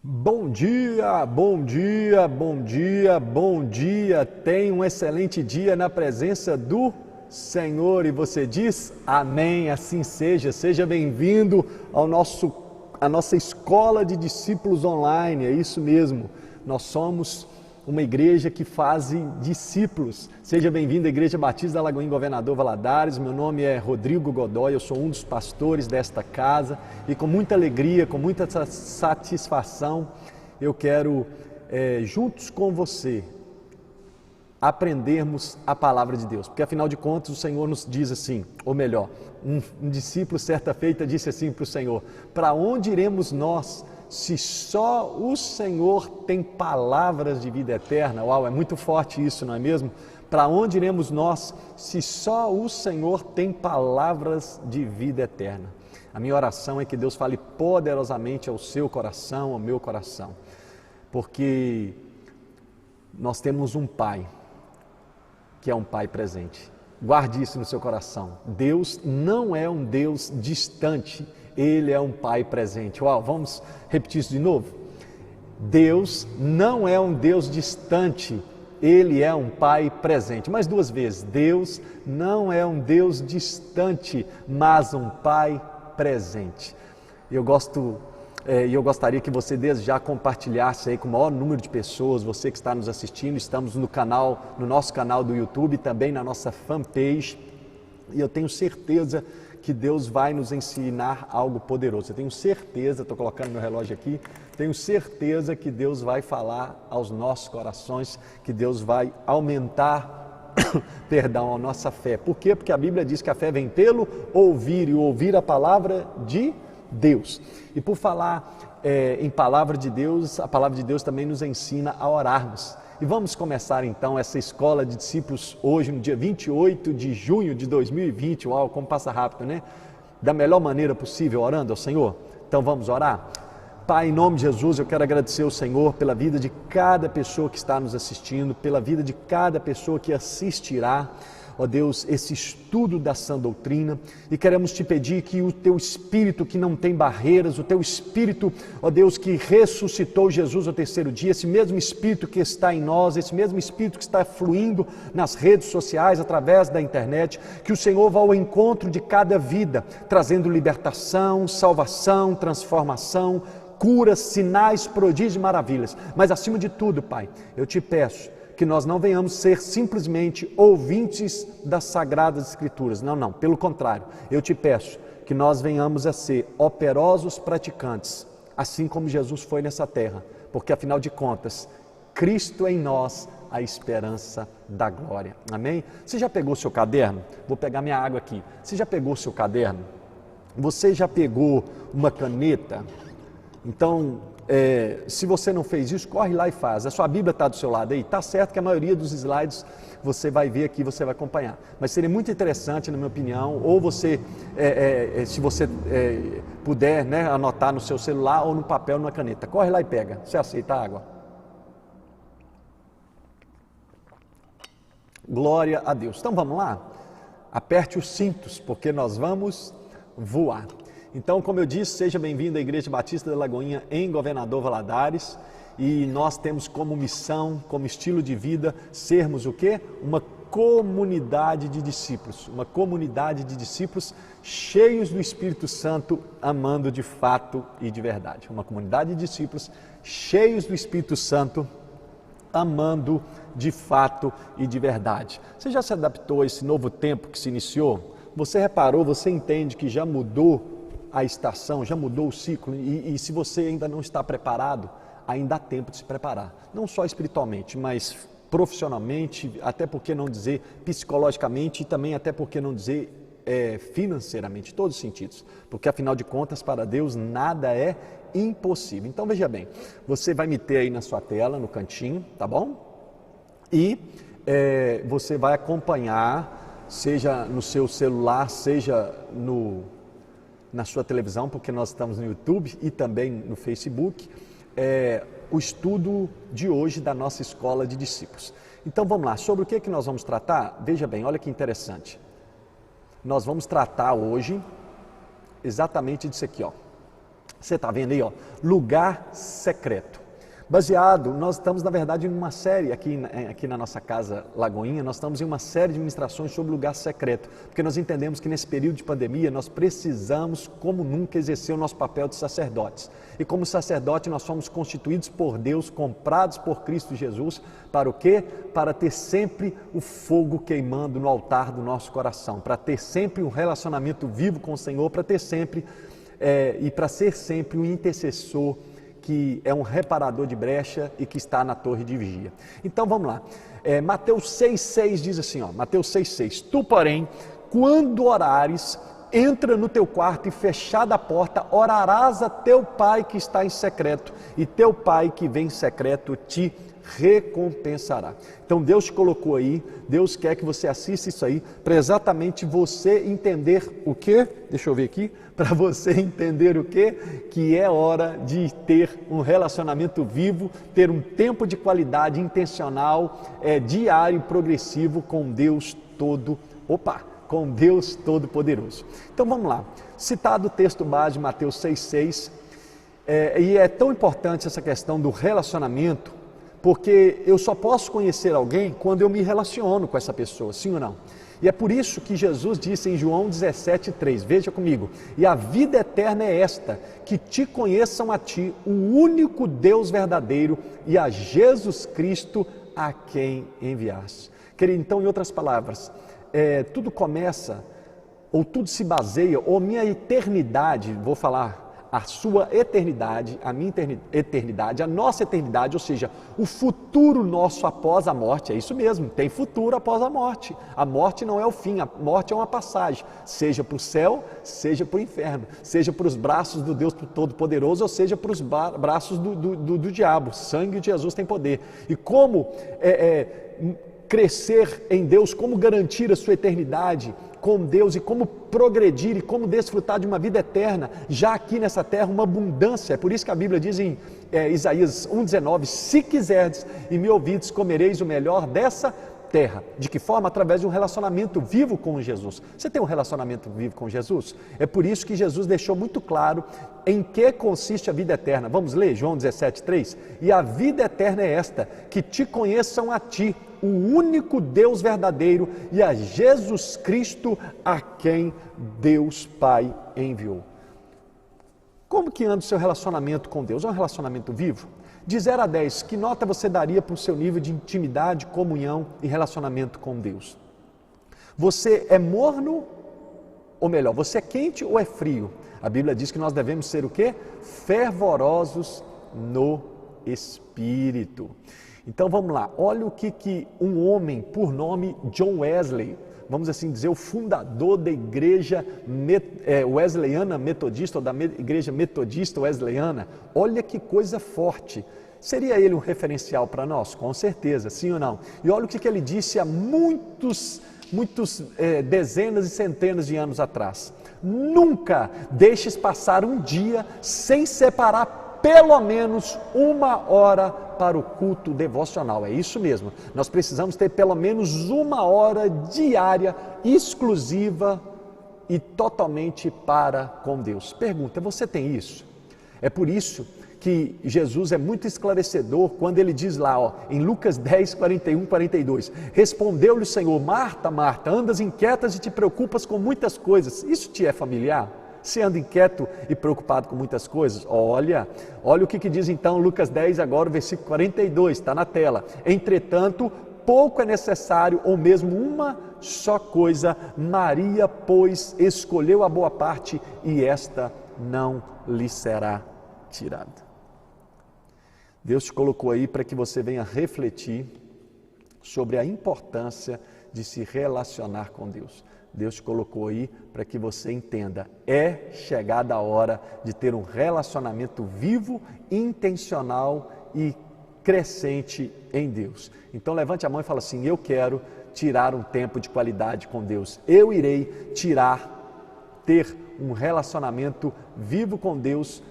Bom dia, bom dia, bom dia, bom dia. Tenha um excelente dia na presença do Senhor. E você diz amém, assim seja. Seja bem-vindo à nossa escola de discípulos online. É isso mesmo. Nós somos uma igreja que faz discípulos. Seja bem-vindo à Igreja Batista da Lagoinha Governador Valadares. Meu nome é Rodrigo Godoy, eu sou um dos pastores desta casa e com muita alegria, com muita satisfação, eu quero, juntos com você, aprendermos a palavra de Deus. Porque afinal de contas o Senhor nos diz assim, ou melhor, um discípulo certa feita disse assim para o Senhor: para onde iremos nós se só o Senhor tem palavras de vida eterna? Uau, é muito forte isso, não é mesmo? Para onde iremos nós se só o Senhor tem palavras de vida eterna? A minha oração é que Deus fale poderosamente ao seu coração, ao meu coração, porque nós temos um Pai, que é um Pai presente. Guarde isso no seu coração. Deus não é um Deus distante, Ele é um Pai presente. Uau, vamos repetir isso de novo? Deus não é um Deus distante, Ele é um Pai presente. Mais duas vezes. Deus não é um Deus distante, mas um Pai presente. Eu gostaria que você desde já compartilhasse aí com o maior número de pessoas, você que está nos assistindo. Estamos no nosso canal do YouTube, também na nossa fanpage, e eu tenho certeza que Deus vai nos ensinar algo poderoso. Eu tenho certeza, estou colocando meu relógio aqui, tenho certeza que Deus vai falar aos nossos corações, que Deus vai aumentar, a nossa fé. Por quê? Porque a Bíblia diz que a fé vem pelo ouvir, e ouvir a palavra de Deus. E por falar em palavra de Deus, a palavra de Deus também nos ensina a orarmos. E vamos começar então essa escola de discípulos hoje, no dia 28 de junho de 2020. Uau, como passa rápido, né? Da melhor maneira possível, orando ao Senhor. Então vamos orar? Pai, em nome de Jesus, eu quero agradecer ao Senhor pela vida de cada pessoa que está nos assistindo, pela vida de cada pessoa que assistirá, ó Deus, esse estudo da sã doutrina, e queremos te pedir que o teu Espírito que não tem barreiras, o teu Espírito, ó Deus, que ressuscitou Jesus ao terceiro dia, esse mesmo Espírito que está em nós, esse mesmo Espírito que está fluindo nas redes sociais, através da internet, que o Senhor vá ao encontro de cada vida, trazendo libertação, salvação, transformação, curas, sinais, prodígios e maravilhas. Mas acima de tudo, Pai, eu te peço que nós não venhamos ser simplesmente ouvintes das Sagradas Escrituras. Não, pelo contrário, eu te peço que nós venhamos a ser operosos praticantes, assim como Jesus foi nessa terra, porque afinal de contas, Cristo em nós, a esperança da glória. Amém? Você já pegou o seu caderno? Vou pegar minha água aqui. Você já pegou o seu caderno? Você já pegou uma caneta? Então, se você não fez isso, corre lá e faz. A sua Bíblia está do seu lado aí. Está certo que a maioria dos slides você vai ver aqui, você vai acompanhar. Mas seria muito interessante, na minha opinião, ou você, se você puder, né, anotar no seu celular ou no papel, numa caneta. Corre lá e pega. Você aceita a água? Glória a Deus. Então vamos lá? Aperte os cintos, porque nós vamos voar. Então, como eu disse, seja bem-vindo à Igreja Batista da Lagoinha em Governador Valadares, e nós temos como missão, como estilo de vida, sermos o quê? Uma comunidade de discípulos, cheios do Espírito Santo, amando de fato e de verdade. Uma comunidade de discípulos cheios do Espírito Santo, amando de fato e de verdade. Você já se adaptou a esse novo tempo que se iniciou? Você reparou, você entende que já mudou a estação, já mudou o ciclo, e se você ainda não está preparado, ainda há tempo de se preparar, não só espiritualmente, mas profissionalmente, até por que não dizer psicologicamente, e também até por que não dizer financeiramente, em todos os sentidos, porque afinal de contas, para Deus nada é impossível. Então veja bem, você vai me ter aí na sua tela, no cantinho, tá bom? E você vai acompanhar, seja no seu celular, seja na sua televisão, porque nós estamos no YouTube e também no Facebook, o estudo de hoje da nossa escola de discípulos. Então vamos lá, sobre o que nós vamos tratar? Veja bem, olha que interessante. Nós vamos tratar hoje exatamente disso aqui, ó. Você está vendo aí, ó, lugar secreto. Baseado, nós estamos na verdade em uma série aqui na nossa casa Lagoinha, nós estamos em uma série de ministrações sobre lugar secreto, porque nós entendemos que nesse período de pandemia nós precisamos, como nunca, exercer o nosso papel de sacerdotes. E como sacerdote nós somos constituídos por Deus, comprados por Cristo Jesus, para o quê? Para ter sempre o fogo queimando no altar do nosso coração, para ter sempre um relacionamento vivo com o Senhor, para ter sempre e para ser sempre um intercessor que é um reparador de brecha e que está na torre de vigia. Então vamos lá, Mateus 6,6 diz assim, ó, Mateus 6,6, tu porém, quando orares, entra no teu quarto e fechada a porta, orarás a teu pai que está em secreto, e teu pai que vem em secreto te recompensará. Então Deus te colocou aí, Deus quer que você assista isso aí, para exatamente você entender o quê? Deixa eu ver aqui, para você entender o quê? Que é hora de ter um relacionamento vivo, ter um tempo de qualidade intencional, diário, progressivo com Deus com Deus Todo-Poderoso. Então vamos lá, citado o texto base de Mateus 6,6, e é tão importante essa questão do relacionamento, porque eu só posso conhecer alguém quando eu me relaciono com essa pessoa, sim ou não? E é por isso que Jesus disse em João 17,3, veja comigo, e a vida eterna é esta, que te conheçam a ti, o único Deus verdadeiro, e a Jesus Cristo a quem enviaste. Querido, então, em outras palavras, tudo começa, ou tudo se baseia, ou minha eternidade, vou falar, a sua eternidade, a minha eternidade, a nossa eternidade, ou seja, o futuro nosso após a morte, é isso mesmo, tem futuro após a morte não é o fim, a morte é uma passagem, seja para o céu, seja para o inferno, seja para os braços do Deus Todo-Poderoso, ou seja para os braços do diabo. Sangue de Jesus tem poder, e como crescer em Deus, como garantir a sua eternidade com Deus e como progredir e como desfrutar de uma vida eterna, já aqui nessa terra, uma abundância. É por isso que a Bíblia diz em Isaías 1,19, se quiserdes e me ouvides, comereis o melhor dessa terra. De que forma? Através de um relacionamento vivo com Jesus. Você tem um relacionamento vivo com Jesus? É por isso que Jesus deixou muito claro em que consiste a vida eterna. Vamos ler João 17,3? E a vida eterna é esta, que te conheçam a ti, o único Deus verdadeiro, e a Jesus Cristo a quem Deus Pai enviou. Como que anda o seu relacionamento com Deus? É um relacionamento vivo? De 0 a 10, que nota você daria para o seu nível de intimidade, comunhão e relacionamento com Deus? Você é morno, ou melhor, você é quente ou é frio? A Bíblia diz que nós devemos ser o quê? Fervorosos no Espírito. Então vamos lá, olha o que um homem por nome John Wesley, vamos assim dizer, o fundador da igreja wesleyana metodista, ou da igreja metodista wesleyana, olha que coisa forte. Seria ele um referencial para nós? Com certeza, sim ou não? E olha o que ele disse há muitos dezenas e centenas de anos atrás. Nunca deixes passar um dia sem separar pelo menos 1 hora para o culto devocional. É isso mesmo, nós precisamos ter pelo menos 1 hora diária, exclusiva e totalmente para com Deus. Pergunta, você tem isso? É por isso que Jesus é muito esclarecedor quando ele diz lá, em Lucas 10, 41, 42, respondeu-lhe o Senhor, Marta, Marta, andas inquietas e te preocupas com muitas coisas, isso te é familiar? Você anda inquieto e preocupado com muitas coisas? Olha o que diz então Lucas 10, agora o versículo 42, está na tela. Entretanto, pouco é necessário, ou mesmo uma só coisa, Maria, pois, escolheu a boa parte, e esta não lhe será tirada. Deus te colocou aí para que você venha refletir sobre a importância de se relacionar com Deus. Deus te colocou aí para que você entenda, é chegada a hora de ter um relacionamento vivo, intencional e crescente em Deus. Então levante a mão e fala assim, eu quero tirar um tempo de qualidade com Deus. Eu irei ter um relacionamento vivo com Deus,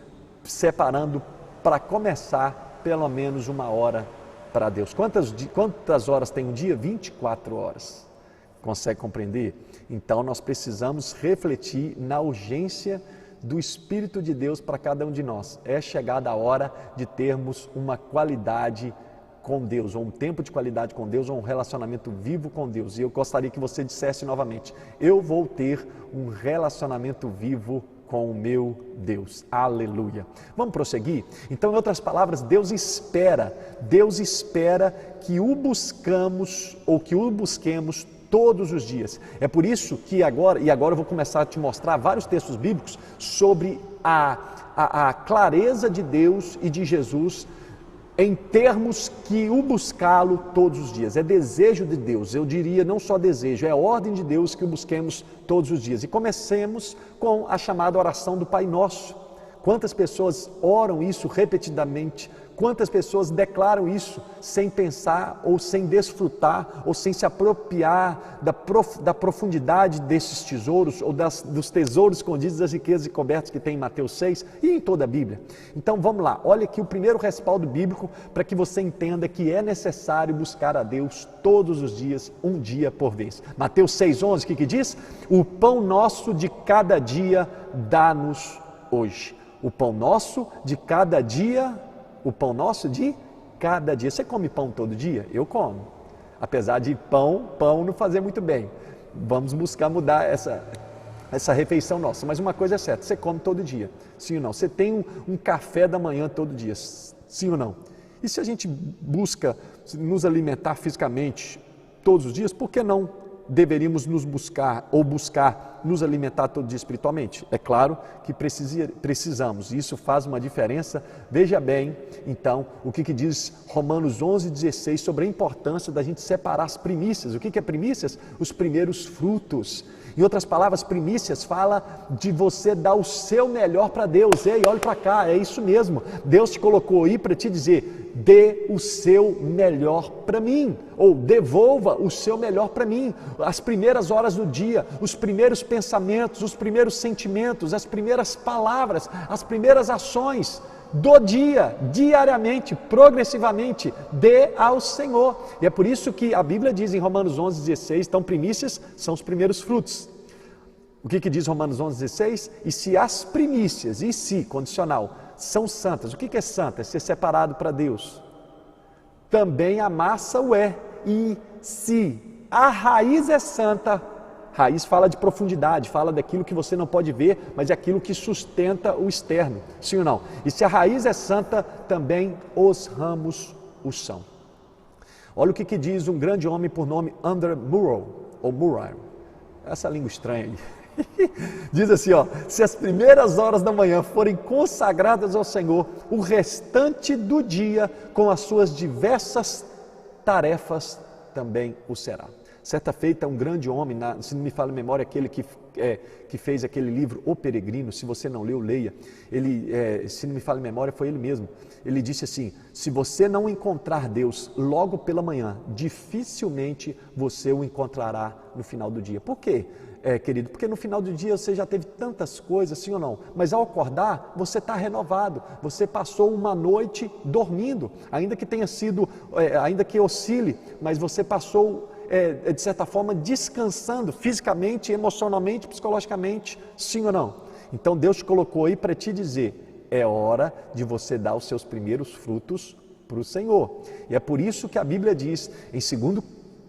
separando para começar pelo menos 1 hora para Deus. Quantas horas tem um dia? 24 horas. Consegue compreender? Então nós precisamos refletir na urgência do Espírito de Deus para cada um de nós. É chegada a hora de termos uma qualidade com Deus, ou um tempo de qualidade com Deus, ou um relacionamento vivo com Deus. E eu gostaria que você dissesse novamente: eu vou ter um relacionamento vivo com o meu Deus. Aleluia. Vamos prosseguir? Então, em outras palavras, Deus espera que o buscamos ou que o busquemos todos os dias. É por isso que agora eu vou começar a te mostrar vários textos bíblicos sobre a clareza de Deus e de Jesus em termos que o buscá-lo todos os dias. É desejo de Deus, eu diria não só desejo, é ordem de Deus que o busquemos todos os dias. E comecemos com a chamada oração do Pai Nosso. Quantas pessoas oram isso repetidamente? Quantas pessoas declaram isso sem pensar ou sem desfrutar ou sem se apropriar da profundidade desses tesouros ou dos tesouros escondidos, das riquezas e cobertas que tem em Mateus 6 e em toda a Bíblia? Então vamos lá, olha aqui o primeiro respaldo bíblico para que você entenda que é necessário buscar a Deus todos os dias, um dia por vez. Mateus 6,11, o que diz? O pão nosso de cada dia dá-nos hoje. O pão nosso de cada dia. O pão nosso de cada dia. Você come pão todo dia? Eu como. Apesar de pão não fazer muito bem. Vamos buscar mudar essa refeição nossa. Mas uma coisa é certa, você come todo dia. Sim ou não? Você tem um café da manhã todo dia. Sim ou não? E se a gente busca nos alimentar fisicamente todos os dias, por que não deveríamos buscar nos alimentar todo dia espiritualmente? É claro que precisamos, e isso faz uma diferença. Veja bem, então, o que diz Romanos 11,16 sobre a importância da gente separar as primícias. O que é primícias? Os primeiros frutos. Em outras palavras, primícias fala de você dar o seu melhor para Deus. Ei, olha para cá, é isso mesmo. Deus te colocou aí para te dizer: dê o seu melhor para mim, ou devolva o seu melhor para mim. As primeiras horas do dia, os primeiros pensamentos, os primeiros sentimentos, as primeiras palavras, as primeiras ações do dia, diariamente, progressivamente, dê ao Senhor. E é por isso que a Bíblia diz em Romanos 11,16, então primícias são os primeiros frutos. O que diz Romanos 11,16? E se as primícias, condicional, são santas. O que é santa? É ser separado para Deus. Também a massa o é. E se a raiz é santa, raiz fala de profundidade, fala daquilo que você não pode ver, mas é aquilo que sustenta o externo. Sim ou não? E se a raiz é santa, também os ramos o são. Olha o que diz um grande homem por nome Andrew Murrow, ou Murray. Essa língua estranha aí. Diz assim, se as primeiras horas da manhã forem consagradas ao Senhor, o restante do dia, com as suas diversas tarefas, também o será. Certa feita, um grande homem, se não me falha a memória, aquele que fez aquele livro O Peregrino, se você não leu, leia. Ele, se não me falha a memória, foi ele mesmo. Ele disse assim: se você não encontrar Deus logo pela manhã, dificilmente você o encontrará no final do dia. Por quê, querido? Porque no final do dia você já teve tantas coisas, sim ou não? Mas ao acordar, você está renovado. Você passou uma noite dormindo, ainda que tenha sido, ainda que oscile, mas você passou de certa forma descansando fisicamente, emocionalmente, psicologicamente, sim ou não? Então Deus te colocou aí para te dizer: é hora de você dar os seus primeiros frutos para o Senhor. E é por isso que a Bíblia diz em 2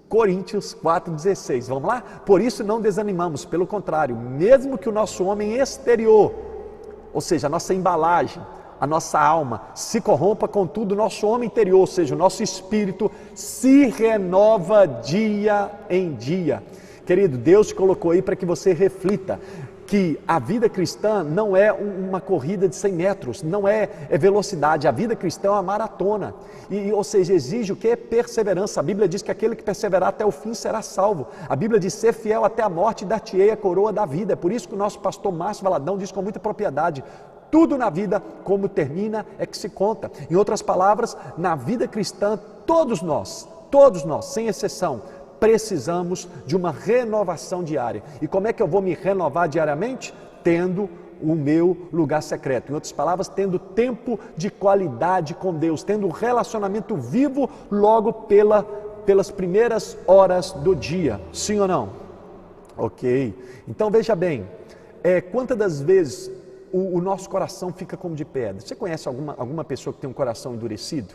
Coríntios 4,16, vamos lá? Por isso não desanimamos, pelo contrário, mesmo que o nosso homem exterior, ou seja, a nossa embalagem, a nossa alma se corrompa, contudo o nosso homem interior, ou seja, o nosso espírito, se renova dia em dia. Querido, Deus te colocou aí para que você reflita que a vida cristã não é uma corrida de 100 metros, não é velocidade. A vida cristã é uma maratona, ou seja, exige o que? Perseverança. A Bíblia diz que aquele que perseverar até o fim será salvo. A Bíblia diz: ser fiel até a morte e dar-te-ei a coroa da vida. É por isso que o nosso pastor Márcio Valadão diz com muita propriedade: tudo na vida, como termina, é que se conta. Em outras palavras, na vida cristã, todos nós, sem exceção, precisamos de uma renovação diária. E como é que eu vou me renovar diariamente? Tendo o meu lugar secreto. Em outras palavras, tendo tempo de qualidade com Deus, tendo um relacionamento vivo logo pelas primeiras horas do dia. Sim ou não? Ok. Então veja bem, quantas das vezes o nosso coração fica como de pedra. Você conhece alguma pessoa que tem um coração endurecido?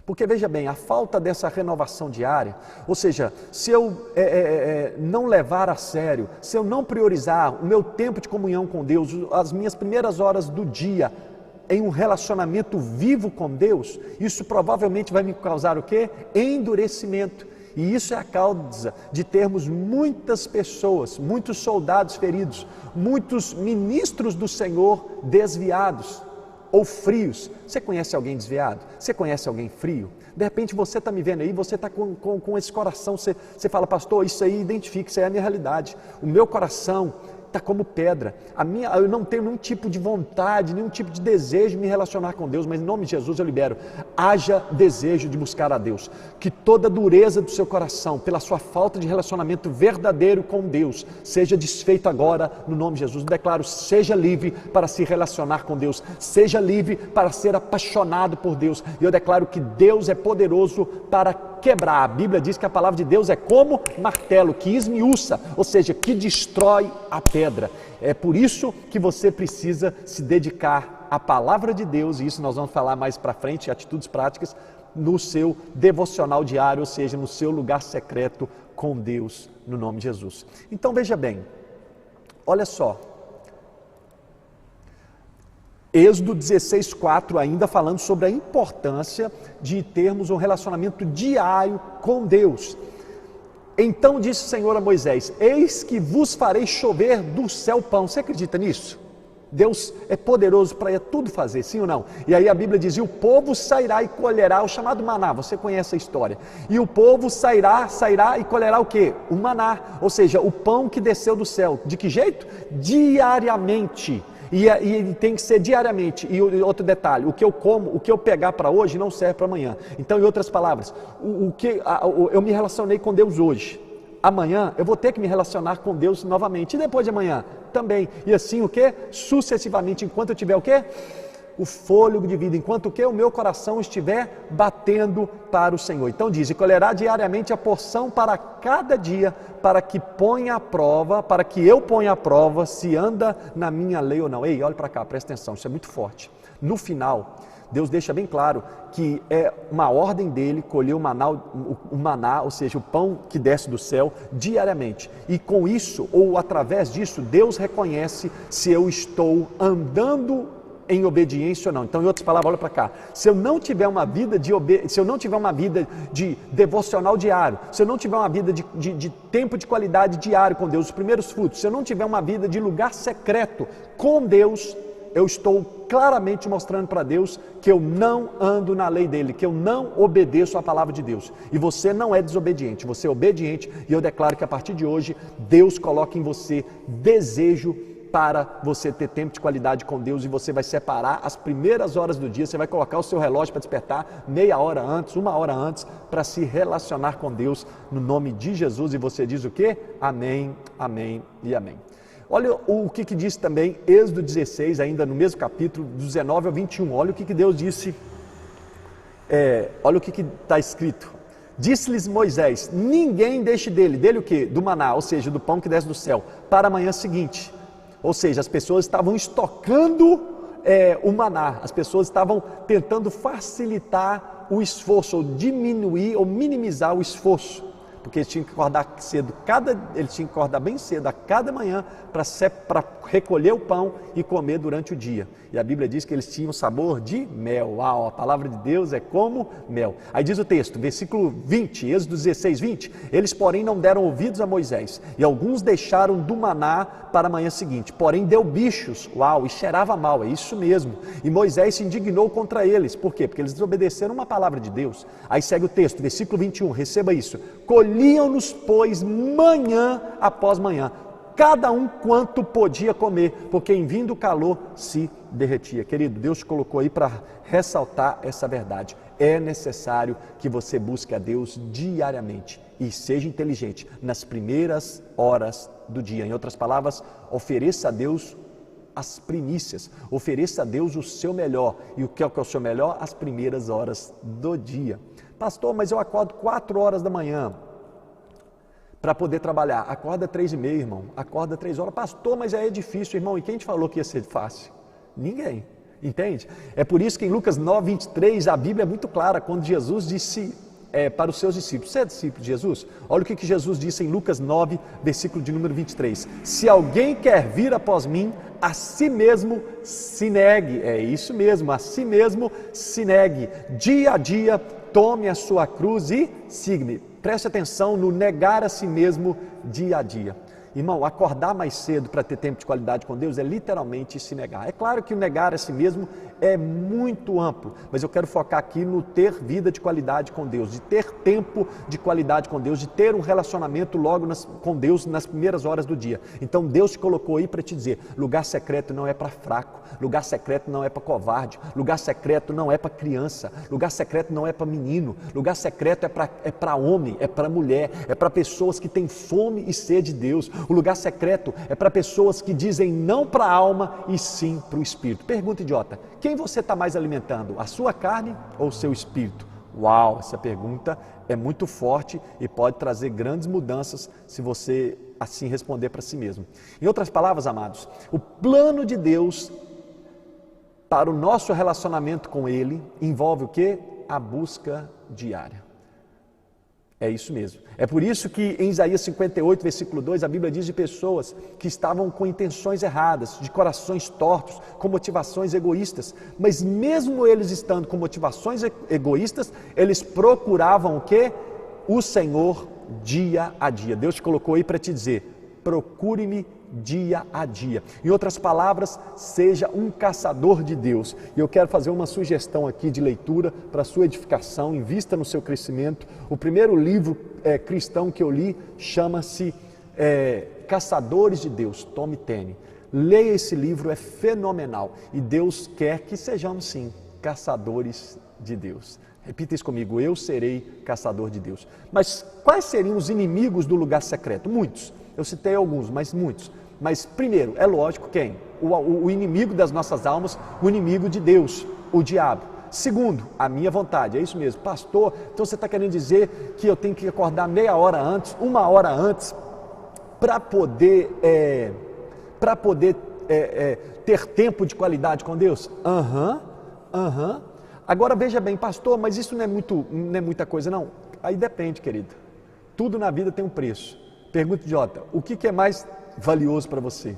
Porque veja bem, a falta dessa renovação diária, ou seja, se eu não levar a sério, se eu não priorizar o meu tempo de comunhão com Deus, as minhas primeiras horas do dia em um relacionamento vivo com Deus, isso provavelmente vai me causar o quê? Endurecimento. E isso é a causa de termos muitas pessoas, muitos soldados feridos, muitos ministros do Senhor desviados ou frios. Você conhece alguém desviado? Você conhece alguém frio? De repente você está me vendo aí, você está com esse coração, você fala, pastor, isso aí identifica, isso aí é a minha realidade. O meu coração está como pedra. Eu não tenho nenhum tipo de vontade, nenhum tipo de desejo de me relacionar com Deus, mas em nome de Jesus eu libero. Haja desejo de buscar a Deus. Que toda dureza do seu coração, pela sua falta de relacionamento verdadeiro com Deus, seja desfeito agora no nome de Jesus. Eu declaro, seja livre para se relacionar com Deus, seja livre para ser apaixonado por Deus. E eu declaro que Deus é poderoso para quebrar. A Bíblia diz que a palavra de Deus é como martelo, que esmiuça, ou seja, que destrói a pedra. É por isso que você precisa se dedicar à palavra de Deus, e isso nós vamos falar mais para frente, atitudes práticas, no seu devocional diário, ou seja, no seu lugar secreto com Deus, no nome de Jesus. Então veja bem, olha só, Êxodo 16:4, ainda falando sobre a importância de termos um relacionamento diário com Deus. Então disse o Senhor a Moisés, eis que vos farei chover do céu pão. Você acredita nisso? Deus é poderoso para tudo fazer, sim ou não? E aí a Bíblia diz, e o povo sairá e colherá o chamado maná, você conhece a história. E o povo sairá e colherá o quê? O maná, ou seja, o pão que desceu do céu. De que jeito? Diariamente. E tem que ser diariamente. E outro detalhe, o que eu como, o que eu pegar para hoje não serve para amanhã. Então, em outras palavras, eu me relacionei com Deus hoje. Amanhã eu vou ter que me relacionar com Deus novamente. E depois de amanhã também. E assim o quê? Sucessivamente, enquanto eu tiver o quê? O fôlego de vida, enquanto o que? O meu coração estiver batendo para o Senhor. Então diz, e colherá diariamente a porção para cada dia, para que eu ponha à prova se anda na minha lei ou não. Ei, olha para cá, presta atenção, isso é muito forte. No final, Deus deixa bem claro que é uma ordem dele colher o maná, ou seja, o pão que desce do céu diariamente. E com isso, ou através disso, Deus reconhece se eu estou andando em obediência ou não. Então, em outras palavras, olha para cá, se eu não tiver uma vida de devocional diário, se eu não tiver uma vida de tempo de qualidade diário com Deus, os primeiros frutos, se eu não tiver uma vida de lugar secreto com Deus, eu estou claramente mostrando para Deus que eu não ando na lei dele, que eu não obedeço à palavra de Deus. E você não é desobediente, você é obediente, e eu declaro que a partir de hoje, Deus coloca em você desejo para você ter tempo de qualidade com Deus, e você vai separar as primeiras horas do dia, você vai colocar o seu relógio para despertar meia hora antes, uma hora antes, para se relacionar com Deus no nome de Jesus. E você diz o quê? Amém, amém e amém. Olha o que diz também Êxodo 16, ainda no mesmo capítulo, 19 ao 21, olha o que Deus disse, olha o que está escrito. Disse-lhes Moisés, ninguém deixe dele o quê? Do maná, ou seja, do pão que desce do céu, para a manhã seguinte. Ou seja, as pessoas estavam estocando o maná, as pessoas estavam tentando facilitar o esforço, ou diminuir ou minimizar o esforço, porque eles tinham que acordar cedo, eles tinham que acordar bem cedo a cada manhã para recolher o pão e comer durante o dia. E a Bíblia diz que eles tinham sabor de mel. Uau, a palavra de Deus é como mel. Aí diz o texto, versículo 20, Êxodo 16, 20, eles porém não deram ouvidos a Moisés, e alguns deixaram do maná para a manhã seguinte, porém deu bichos, uau, e cheirava mal, é isso mesmo. E Moisés se indignou contra eles, por quê? Porque eles desobedeceram uma palavra de Deus. Aí segue o texto, versículo 21, receba isso, colhiam-nos, pois, manhã após manhã, cada um quanto podia comer, porque em vindo o calor se derretia. Querido, Deus te colocou aí para ressaltar essa verdade. É necessário que você busque a Deus diariamente e seja inteligente nas primeiras horas do dia. Em outras palavras, ofereça a Deus as primícias, ofereça a Deus o seu melhor. E o que é o seu melhor? As primeiras horas do dia. Pastor, mas eu acordo 4 horas da manhã. para poder trabalhar. Acorda 3h30, irmão. Acorda 3 horas. Pastor, mas aí é difícil, irmão. E quem te falou que ia ser fácil? Ninguém. Entende? É por isso que em Lucas 9:23 a Bíblia é muito clara quando Jesus disse para os seus discípulos: você é discípulo de Jesus? Olha o que Jesus disse em Lucas 9, versículo de número 23. Se alguém quer vir após mim, a si mesmo se negue. É isso mesmo, a si mesmo se negue. Dia a dia tome a sua cruz e siga-me. Preste atenção no negar a si mesmo dia a dia. Irmão, acordar mais cedo para ter tempo de qualidade com Deus é literalmente se negar. É claro que o negar a si mesmo é muito amplo, mas eu quero focar aqui no ter vida de qualidade com Deus, de ter tempo de qualidade com Deus, de ter um relacionamento logo com Deus nas primeiras horas do dia. Então Deus te colocou aí para te dizer: lugar secreto não é para fraco, lugar secreto não é para covarde, lugar secreto não é para criança, lugar secreto não é para menino, lugar secreto é para homem, é para mulher, é para pessoas que têm fome e sede de Deus. O lugar secreto é para pessoas que dizem não para a alma e sim para o espírito. Pergunta idiota: quem você está mais alimentando? A sua carne ou o seu espírito? Uau, essa pergunta é muito forte e pode trazer grandes mudanças se você assim responder para si mesmo. Em outras palavras, amados, o plano de Deus para o nosso relacionamento com Ele envolve o quê? A busca diária. É isso mesmo. É por isso que em Isaías 58, versículo 2, a Bíblia diz de pessoas que estavam com intenções erradas, de corações tortos, com motivações egoístas. Mas mesmo eles estando com motivações egoístas, eles procuravam o quê? O Senhor dia a dia. Deus te colocou aí para te dizer: procure-me dia a dia. Em outras palavras, seja um caçador de Deus. E eu quero fazer uma sugestão aqui de leitura para a sua edificação, invista no seu crescimento. O primeiro livro cristão que eu li chama-se Caçadores de Deus, Tom Tenney. Leia esse livro, é fenomenal. E Deus quer que sejamos sim caçadores de Deus. Repita isso comigo: eu serei caçador de Deus. Mas quais seriam os inimigos do lugar secreto? Muitos. Eu citei alguns, mas muitos. Mas primeiro, é lógico quem? O inimigo das nossas almas, o inimigo de Deus, o diabo. Segundo, a minha vontade. É isso mesmo. Pastor, então você está querendo dizer que eu tenho que acordar meia hora antes, 1 hora antes, para poder ter tempo de qualidade com Deus? Aham. Agora veja bem, pastor, mas isso não é muita coisa não? Aí depende, querido. Tudo na vida tem um preço. Pergunta idiota: o que é mais valioso para você?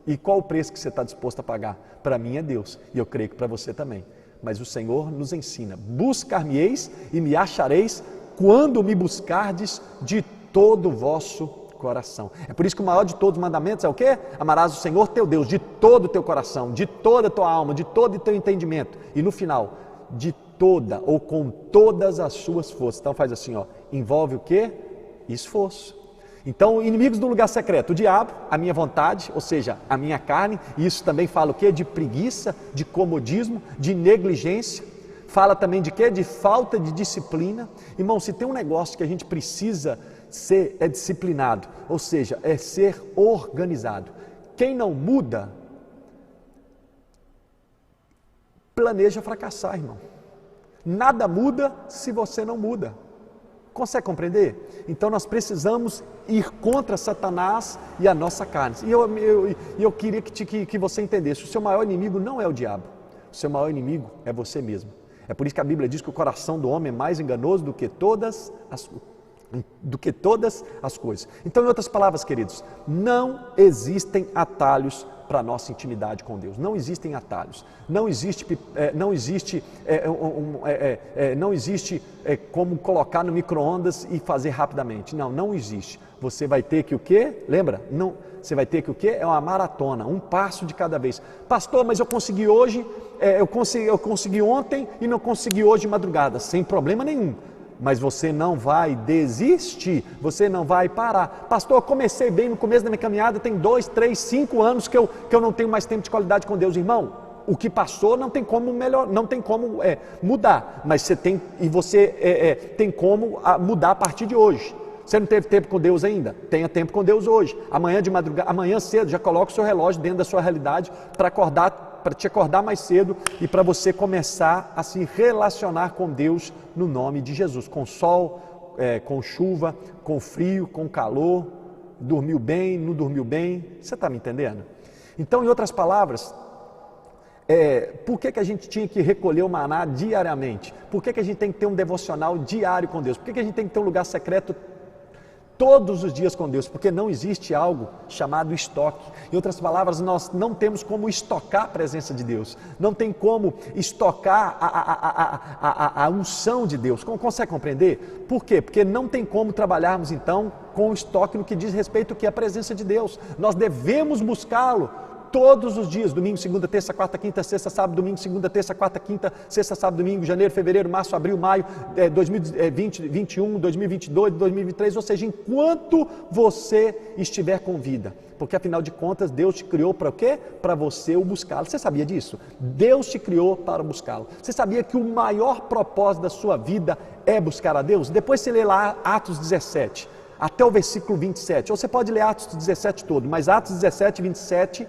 E qual o preço que você está disposto a pagar? Para mim é Deus, e eu creio que para você também. Mas o Senhor nos ensina: buscar-me-eis e me achareis quando me buscardes de todo o vosso coração. É por isso que o maior de todos os mandamentos é o quê? Amarás o Senhor teu Deus de todo o teu coração, de toda a tua alma, de todo o teu entendimento. E no final, de toda ou com todas as suas forças. Então faz assim, envolve o quê? Esforço. Então, inimigos do lugar secreto: o diabo, a minha vontade, ou seja, a minha carne. E isso também fala o quê? De preguiça, de comodismo, de negligência. Fala também de quê? De falta de disciplina. Irmão, se tem um negócio que a gente precisa ser, é disciplinado, ou seja, é ser organizado. Quem não muda, planeja fracassar, irmão. Nada muda se você não muda. Consegue compreender? Então nós precisamos ir contra Satanás e a nossa carne. E eu queria que você entendesse: o seu maior inimigo não é o diabo, o seu maior inimigo é você mesmo. É por isso que a Bíblia diz que o coração do homem é mais enganoso do que todas as coisas. Então, em outras palavras, queridos, não existem atalhos para a nossa intimidade com Deus. Não existem atalhos. Não existe como colocar no micro-ondas e fazer rapidamente. Não existe. Você vai ter que o quê? Lembra? Não. Você vai ter que o quê? É uma maratona, um passo de cada vez. Pastor, mas eu consegui hoje, eu consegui ontem e não consegui hoje de madrugada. Sem problema nenhum. Mas você não vai desistir, você não vai parar. Pastor, eu comecei bem no começo da minha caminhada, tem 2, 3, 5 anos que eu não tenho mais tempo de qualidade com Deus. Irmão, o que passou não tem como mudar, mas você tem como mudar a partir de hoje. Você não teve tempo com Deus ainda? Tenha tempo com Deus hoje. Amanhã de madrugada, amanhã cedo, já coloca o seu relógio dentro da sua realidade para te acordar mais cedo e para você começar a se relacionar com Deus no nome de Jesus, com sol, com chuva, com frio, com calor, dormiu bem, não dormiu bem. Você está me entendendo? Então, em outras palavras, por que a gente tinha que recolher o maná diariamente? Por que a gente tem que ter um devocional diário com Deus? Por que a gente tem que ter um lugar secreto todos os dias com Deus? Porque não existe algo chamado estoque. Em outras palavras, nós não temos como estocar a presença de Deus. Não tem como estocar a unção de Deus. Consegue compreender? Por quê? Porque não tem como trabalharmos então com estoque no que diz respeito ao que é a presença de Deus. Nós devemos buscá-lo todos os dias, domingo, segunda, terça, quarta, quinta, sexta, sábado, domingo, segunda, terça, quarta, quinta, sexta, sábado, domingo, janeiro, fevereiro, março, abril, maio, 2020, 2021, 2022, 2023, ou seja, enquanto você estiver com vida. Porque afinal de contas, Deus te criou para o quê? Para você o buscá-lo. Você sabia disso? Deus te criou para buscá-lo. Você sabia que o maior propósito da sua vida é buscar a Deus? Depois você lê lá Atos 17, até o versículo 27, ou você pode ler Atos 17 todo, mas Atos 17 e 27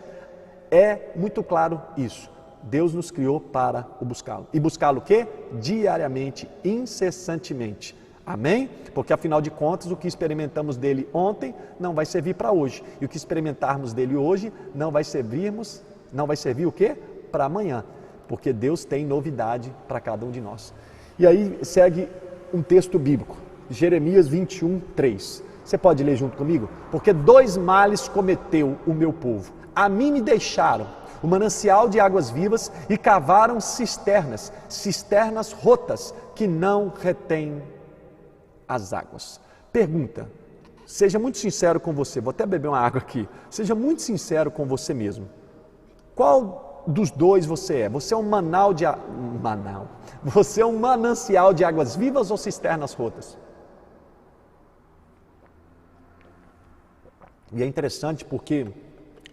é muito claro isso. Deus nos criou para o buscá-lo. E buscá-lo o quê? Diariamente, incessantemente. Amém? Porque afinal de contas, o que experimentamos dele ontem não vai servir para hoje. E o que experimentarmos dele hoje não vai servir o quê? Para amanhã. Porque Deus tem novidade para cada um de nós. E aí segue um texto bíblico. Jeremias 21, 3. Você pode ler junto comigo? Porque 2 males cometeu o meu povo. A mim me deixaram o manancial de águas vivas e cavaram cisternas rotas que não retêm as águas. Pergunta, seja muito sincero com você, vou até beber uma água aqui, seja muito sincero com você mesmo. Qual dos dois você é? Você é um Você é um manancial de águas vivas ou cisternas rotas? E é interessante porque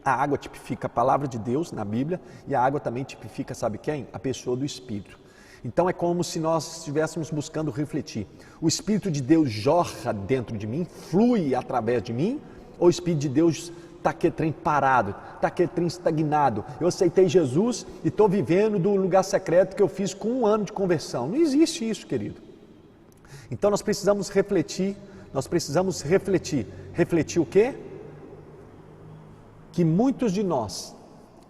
a água tipifica a palavra de Deus na Bíblia e a água também tipifica, sabe quem? A pessoa do Espírito. Então é como se nós estivéssemos buscando refletir. O Espírito de Deus jorra dentro de mim, flui através de mim, ou o Espírito de Deus está aquele trem parado, está aquele trem estagnado? Eu aceitei Jesus e estou vivendo do lugar secreto que eu fiz com 1 ano de conversão. Não existe isso, querido. Então nós precisamos refletir. Refletir o quê? Que muitos de nós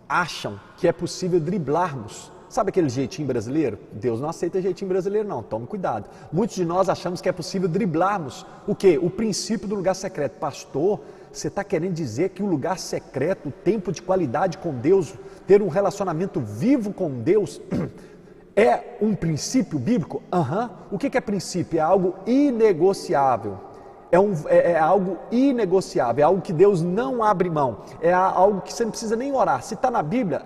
acham que é possível driblarmos. Sabe aquele jeitinho brasileiro? Deus não aceita jeitinho brasileiro não, tome cuidado. Muitos de nós achamos que é possível driblarmos o quê? O princípio do lugar secreto. Pastor, você está querendo dizer que o lugar secreto, o tempo de qualidade com Deus, ter um relacionamento vivo com Deus, é um princípio bíblico? O que é princípio? É algo inegociável. É algo inegociável, é algo que Deus não abre mão, é algo que você não precisa nem orar. Se está na Bíblia,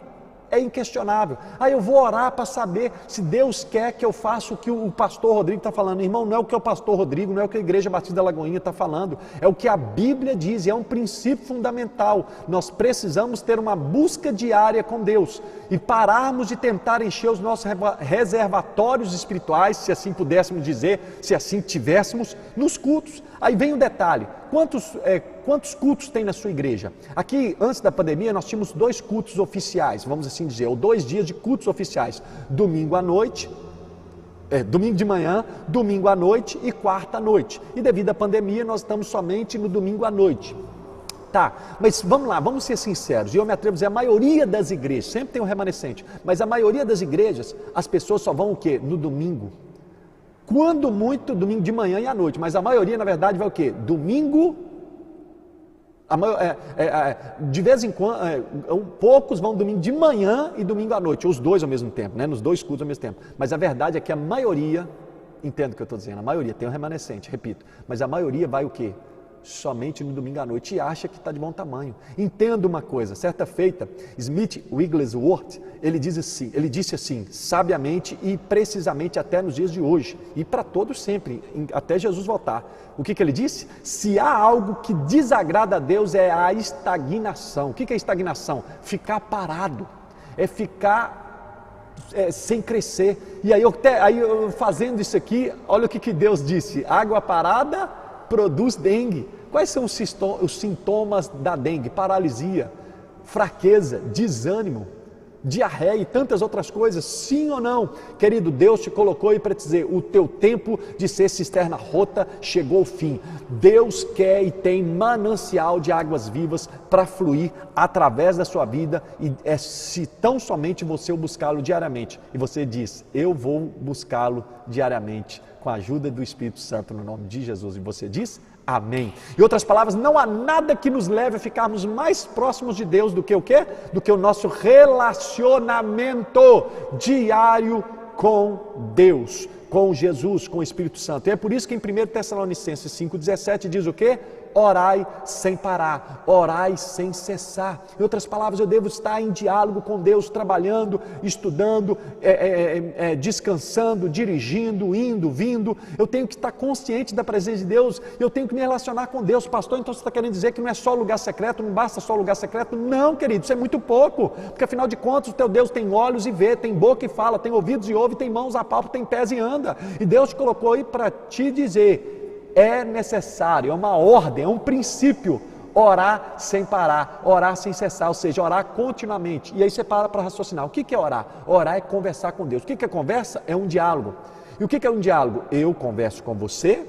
é inquestionável. Eu vou orar para saber se Deus quer que eu faça o que o pastor Rodrigo está falando. Irmão, não é o que o pastor Rodrigo, não é o que a Igreja Batista da Lagoinha está falando, é o que a Bíblia diz, é um princípio fundamental. Nós precisamos ter uma busca diária com Deus e pararmos de tentar encher os nossos reservatórios espirituais, se assim pudéssemos dizer, se assim tivéssemos, nos cultos. Aí vem o detalhe, quantos cultos tem na sua igreja? Aqui, antes da pandemia, nós tínhamos 2 cultos oficiais, vamos assim dizer, ou 2 dias de cultos oficiais, domingo à noite, domingo de manhã, domingo à noite e quarta à noite. E devido à pandemia, nós estamos somente no domingo à noite. Tá, mas vamos lá, vamos ser sinceros, e eu me atrevo a dizer, a maioria das igrejas, sempre tem um remanescente, mas a maioria das igrejas, as pessoas só vão o quê? No domingo. Quando muito, domingo de manhã e à noite, mas a maioria, na verdade, vai o quê? Domingo, de vez em quando, poucos vão domingo de manhã e domingo à noite, os dois ao mesmo tempo, né? Nos 2 cultos ao mesmo tempo. Mas a verdade é que a maioria, entendo o que eu estou dizendo, a maioria, tem um remanescente, repito, mas a maioria vai o quê? Somente no domingo à noite e acha que está de bom tamanho. Entenda uma coisa, certa feita, Smith Wigglesworth, ele disse assim, sabiamente e precisamente até nos dias de hoje, e para todos sempre, até Jesus voltar. O que ele disse? Se há algo que desagrada a Deus é a estagnação. O que é estagnação? Ficar parado, é ficar sem crescer. E aí eu fazendo isso aqui, olha o que Deus disse, água parada produz dengue. Quais são os sintomas da dengue? Paralisia, fraqueza, desânimo, diarreia e tantas outras coisas, sim ou não? Querido, Deus te colocou aí para dizer, o teu tempo de ser cisterna rota chegou ao fim. Deus quer e tem manancial de águas vivas para fluir através da sua vida, e é se tão somente você o buscá-lo diariamente. E você diz, eu vou buscá-lo diariamente, com a ajuda do Espírito Santo, no nome de Jesus. E você diz, amém. Em outras palavras, não há nada que nos leve a ficarmos mais próximos de Deus do que o quê? Do que o nosso relacionamento diário com Deus, com Jesus, com o Espírito Santo. E é por isso que em 1 Tessalonicenses 5,17 diz o quê? Orai sem parar, orai sem cessar. Em outras palavras, eu devo estar em diálogo com Deus, trabalhando, estudando, descansando, dirigindo, indo, vindo. Eu tenho que estar consciente da presença de Deus, eu tenho que me relacionar com Deus. Pastor, então você está querendo dizer que não é só lugar secreto, não basta só lugar secreto? Não, querido, isso é muito pouco, porque afinal de contas o teu Deus tem olhos e vê, tem boca e fala, tem ouvidos e ouve, tem mãos a palpa, tem pés e anda. E Deus te colocou aí para te dizer, é necessário, é uma ordem, é um princípio, orar sem parar, orar sem cessar, ou seja, orar continuamente. E aí você para raciocinar, o que é orar? Orar é conversar com Deus. O que é conversa? É um diálogo. E o que é um diálogo? Eu converso com você,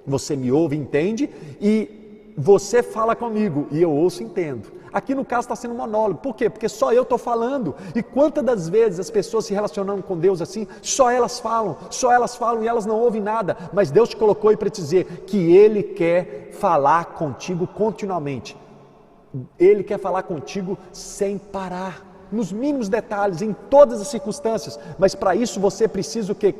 você me ouve, entende, e você fala comigo, e eu ouço e entendo. Aqui no caso está sendo um monólogo, por quê? Porque só eu estou falando, e quantas das vezes as pessoas se relacionando com Deus assim, só elas falam e elas não ouvem nada, mas Deus te colocou aí para te dizer que Ele quer falar contigo continuamente, Ele quer falar contigo sem parar, nos mínimos detalhes, em todas as circunstâncias, mas para isso você precisa o quê?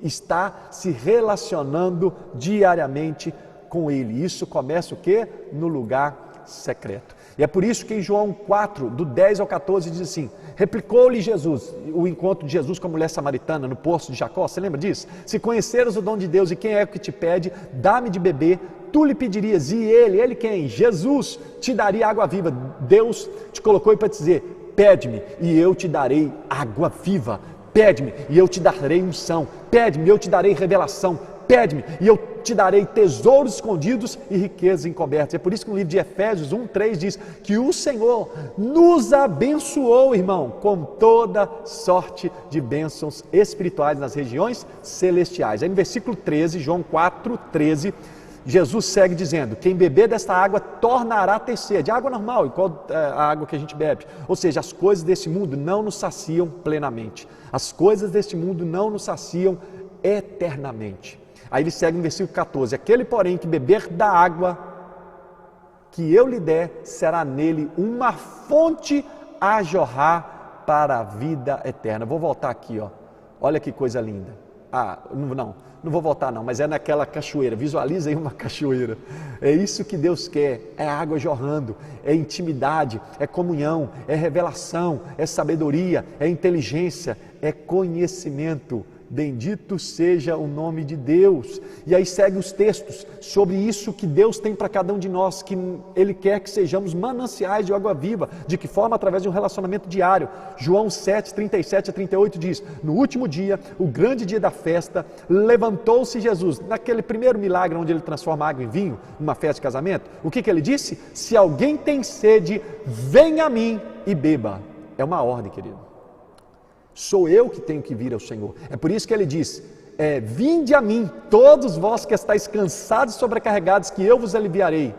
Estar se relacionando diariamente com Ele. Isso começa o quê? No lugar secreto. E é por isso que em João 4, do 10 ao 14, diz assim, replicou-lhe Jesus, o encontro de Jesus com a mulher samaritana no poço de Jacó, você lembra disso? Se conheceres o dom de Deus e quem é o que te pede, dá-me de beber, tu lhe pedirias, e ele quem? Jesus, te daria água viva. Deus te colocou aí para te dizer, pede-me e eu te darei água viva, pede-me e eu te darei unção, pede-me e eu te darei revelação, pede-me e eu te darei tesouros escondidos e riquezas encobertas. É por isso que no livro de Efésios 1:3 diz que o Senhor nos abençoou, irmão, com toda sorte de bênçãos espirituais nas regiões celestiais. Aí no versículo 13, João 4:13, Jesus segue dizendo, quem beber desta água tornará a ter sede, água normal, igual a água que a gente bebe. Ou seja, as coisas desse mundo não nos saciam plenamente, as coisas deste mundo não nos saciam eternamente. Aí ele segue no versículo 14, aquele porém que beber da água que eu lhe der, será nele uma fonte a jorrar para a vida eterna. Vou voltar aqui, ó. Olha que coisa linda. Não vou voltar não, mas é naquela cachoeira, visualiza aí uma cachoeira. É isso que Deus quer, é água jorrando, é intimidade, é comunhão, é revelação, é sabedoria, é inteligência, é conhecimento. Bendito seja o nome de Deus. E aí segue os textos sobre isso que Deus tem para cada um de nós, que Ele quer que sejamos mananciais de água viva. De que forma? Através de um relacionamento diário. João 7, 37 a 38 diz, no último dia, o grande dia da festa, levantou-se Jesus, naquele primeiro milagre onde Ele transforma água em vinho, numa festa de casamento, o que Ele disse? Se alguém tem sede, venha a mim e beba. É uma ordem, querido. Sou eu que tenho que vir ao Senhor. É por isso que Ele diz, vinde a mim, todos vós que estáis cansados e sobrecarregados, que eu vos aliviarei.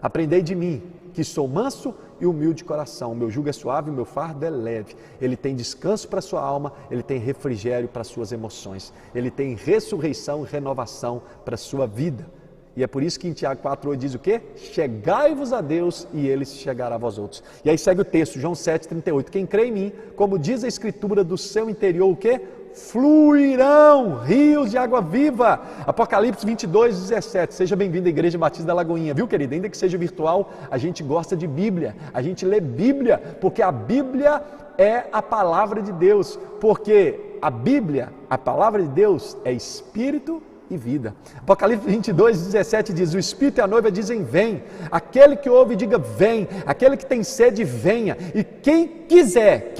Aprendei de mim, que sou manso e humilde de coração. O meu jugo é suave, o meu fardo é leve. Ele tem descanso para a sua alma, Ele tem refrigério para as suas emoções. Ele tem ressurreição e renovação para a sua vida. E é por isso que em Tiago 4,8 diz o quê? Chegai-vos a Deus e Ele se chegará a vós outros. E aí segue o texto, João 7,38. Quem crê em mim, como diz a Escritura, do seu interior o quê? Fluirão rios de água viva. Apocalipse 22:17. Seja bem-vindo à Igreja Batista da Lagoinha, viu, querido? Ainda que seja virtual, a gente gosta de Bíblia, a gente lê Bíblia, porque a Bíblia é a palavra de Deus, porque a Bíblia, a palavra de Deus, é Espírito e vida. Apocalipse 22:17 diz, o Espírito e a noiva dizem, vem. Aquele que ouve, diga, vem. Aquele que tem sede, venha. E quem quiser,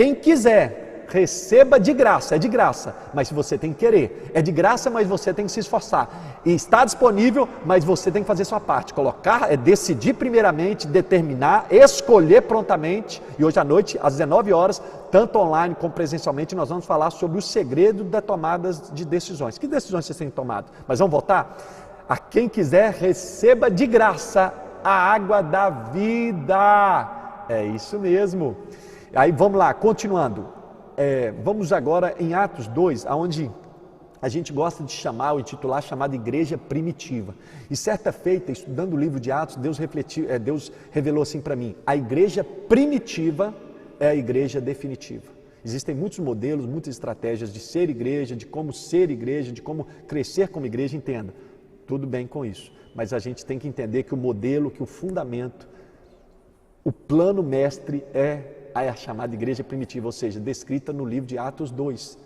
receba de graça, é de graça, mas você tem que querer. É de graça, mas você tem que se esforçar. E está disponível, mas você tem que fazer sua parte. Colocar, decidir primeiramente, determinar, escolher prontamente. E hoje à noite, às 19 horas, tanto online como presencialmente, nós vamos falar sobre o segredo da tomada de decisões. Que decisões vocês têm tomado? Mas vamos voltar? A quem quiser, receba de graça a água da vida. É isso mesmo. Aí vamos lá, continuando. Vamos agora em Atos 2, onde a gente gosta de chamar ou intitular, chamada igreja primitiva. E certa feita, estudando o livro de Atos, Deus revelou assim para mim: a igreja primitiva é a igreja definitiva. Existem muitos modelos, muitas estratégias de ser igreja, de como crescer como igreja, entenda. Tudo bem com isso, mas a gente tem que entender que o modelo, que o fundamento, o plano mestre é a chamada igreja primitiva, ou seja, descrita no livro de Atos 2,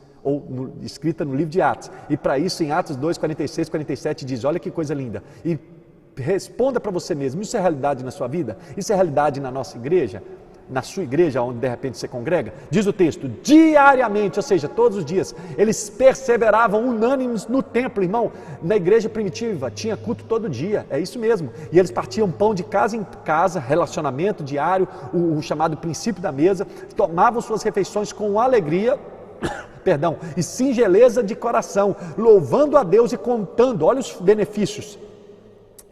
escrita no livro de Atos. E para isso, em Atos 2, 46, 47, diz, olha que coisa linda, e responda para você mesmo, isso é realidade na sua vida? Isso é realidade na nossa igreja? Na sua igreja, onde de repente você congrega? Diz o texto, diariamente, ou seja, todos os dias, eles perseveravam unânimes no templo, irmão. Na igreja primitiva, tinha culto todo dia, é isso mesmo. E eles partiam pão de casa em casa, relacionamento diário, o chamado princípio da mesa, tomavam suas refeições com alegria, e singeleza de coração, louvando a Deus e contando, olha os benefícios,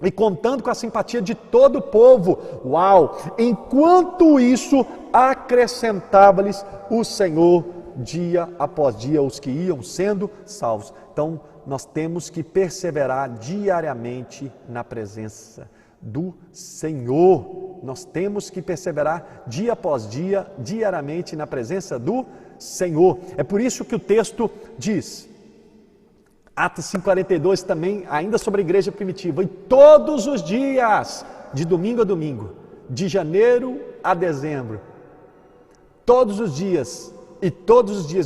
e contando com a simpatia de todo o povo. Uau! Enquanto isso, acrescentava-lhes o Senhor dia após dia os que iam sendo salvos. Então, nós temos que perseverar diariamente na presença do Senhor. Nós temos que perseverar dia após dia, diariamente na presença do Senhor. É por isso que o texto diz, Atos 5,42 também, ainda sobre a igreja primitiva, e todos os dias, de domingo a domingo, de janeiro a dezembro, todos os dias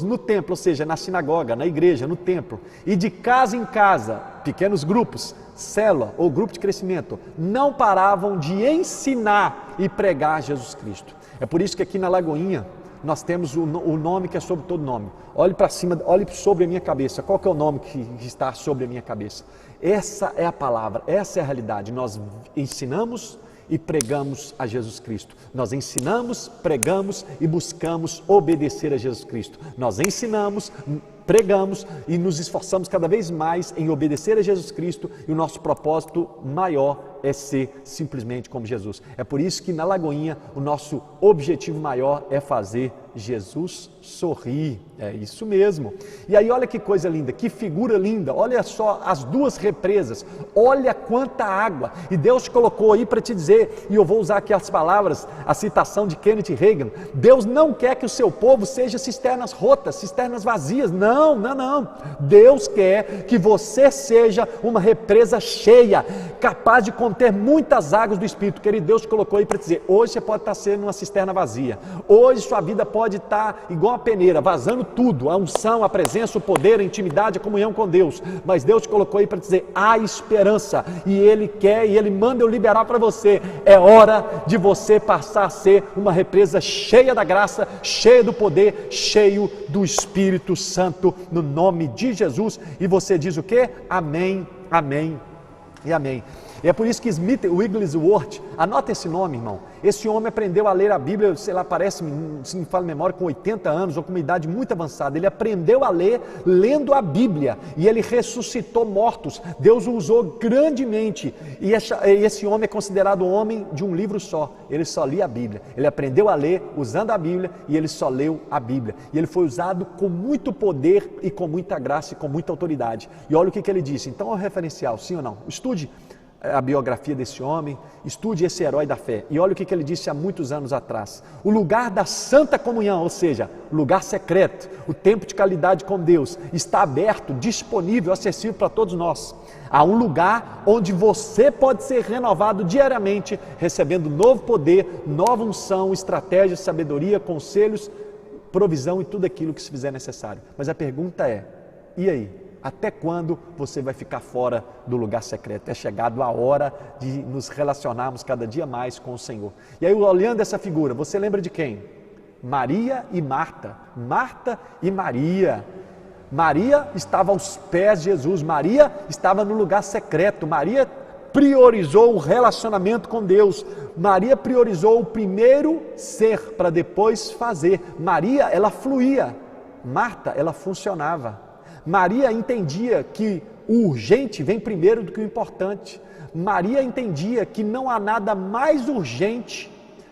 no templo, ou seja, na sinagoga, na igreja, no templo, e de casa em casa, pequenos grupos, célula ou grupo de crescimento, não paravam de ensinar e pregar Jesus Cristo. É por isso que aqui na Lagoinha, nós temos o nome que é sobre todo nome. Olhe para cima, olhe sobre a minha cabeça. Qual que é o nome que está sobre a minha cabeça? Essa é a palavra, essa é a realidade. Nós ensinamos e pregamos a Jesus Cristo. Nós ensinamos, pregamos e buscamos obedecer a Jesus Cristo. Nós ensinamos, pregamos e nos esforçamos cada vez mais em obedecer a Jesus Cristo, e o nosso propósito maior é ser simplesmente como Jesus. É por isso que na Lagoinha o nosso objetivo maior é fazer Jesus sorrir. É isso mesmo. E aí olha que coisa linda, que figura linda. Olha só as duas represas, olha quanta água. E Deus colocou aí para te dizer, e eu vou usar aqui as palavras, a citação de Kenneth Hagin: Deus não quer que o seu povo seja cisternas rotas, cisternas vazias. Não, não, não. Deus quer que você seja uma represa cheia, capaz de conter muitas águas do Espírito. Querido, Deus colocou aí para dizer, hoje você pode estar sendo uma cisterna vazia, hoje sua vida pode estar igual a peneira, vazando tudo, a unção, a presença, o poder, a intimidade, a comunhão com Deus, mas Deus te colocou aí para dizer, há esperança, e Ele quer, e Ele manda eu liberar para você, é hora de você passar a ser uma represa cheia da graça, cheia do poder, cheio do Espírito Santo, no nome de Jesus. E você diz o quê? Amém, amém e amém. E é por isso que Smith Wigglesworth, anota esse nome, irmão, esse homem aprendeu a ler a Bíblia, sei lá, parece, se me fala a memória, com 80 anos ou com uma idade muito avançada. Ele aprendeu a ler lendo a Bíblia, e ele ressuscitou mortos. Deus o usou grandemente, e esse homem é considerado um homem de um livro só. Ele só lia a Bíblia, ele aprendeu a ler usando a Bíblia, e ele só leu a Bíblia, e ele foi usado com muito poder e com muita graça e com muita autoridade. E olha o que ele disse. Então é um referencial, sim ou não? Estude a biografia desse homem, estude esse herói da fé, e olha o que ele disse há muitos anos atrás: o lugar da santa comunhão, ou seja, o lugar secreto, o tempo de qualidade com Deus, está aberto, disponível, acessível para todos nós. Há um lugar onde você pode ser renovado diariamente, recebendo novo poder, nova unção, estratégia, sabedoria, conselhos, provisão e tudo aquilo que se fizer necessário. Mas a pergunta é, e aí? Até quando você vai ficar fora do lugar secreto? É chegado a hora de nos relacionarmos cada dia mais com o Senhor. E aí, olhando essa figura, você lembra de quem? Maria e Marta. Marta e Maria. Maria estava aos pés de Jesus, Maria estava no lugar secreto, Maria priorizou o relacionamento com Deus, Maria priorizou o primeiro ser para depois fazer. Maria, ela fluía, Marta, ela funcionava. Maria entendia que o urgente vem primeiro do que o importante. Maria entendia que não há nada mais urgente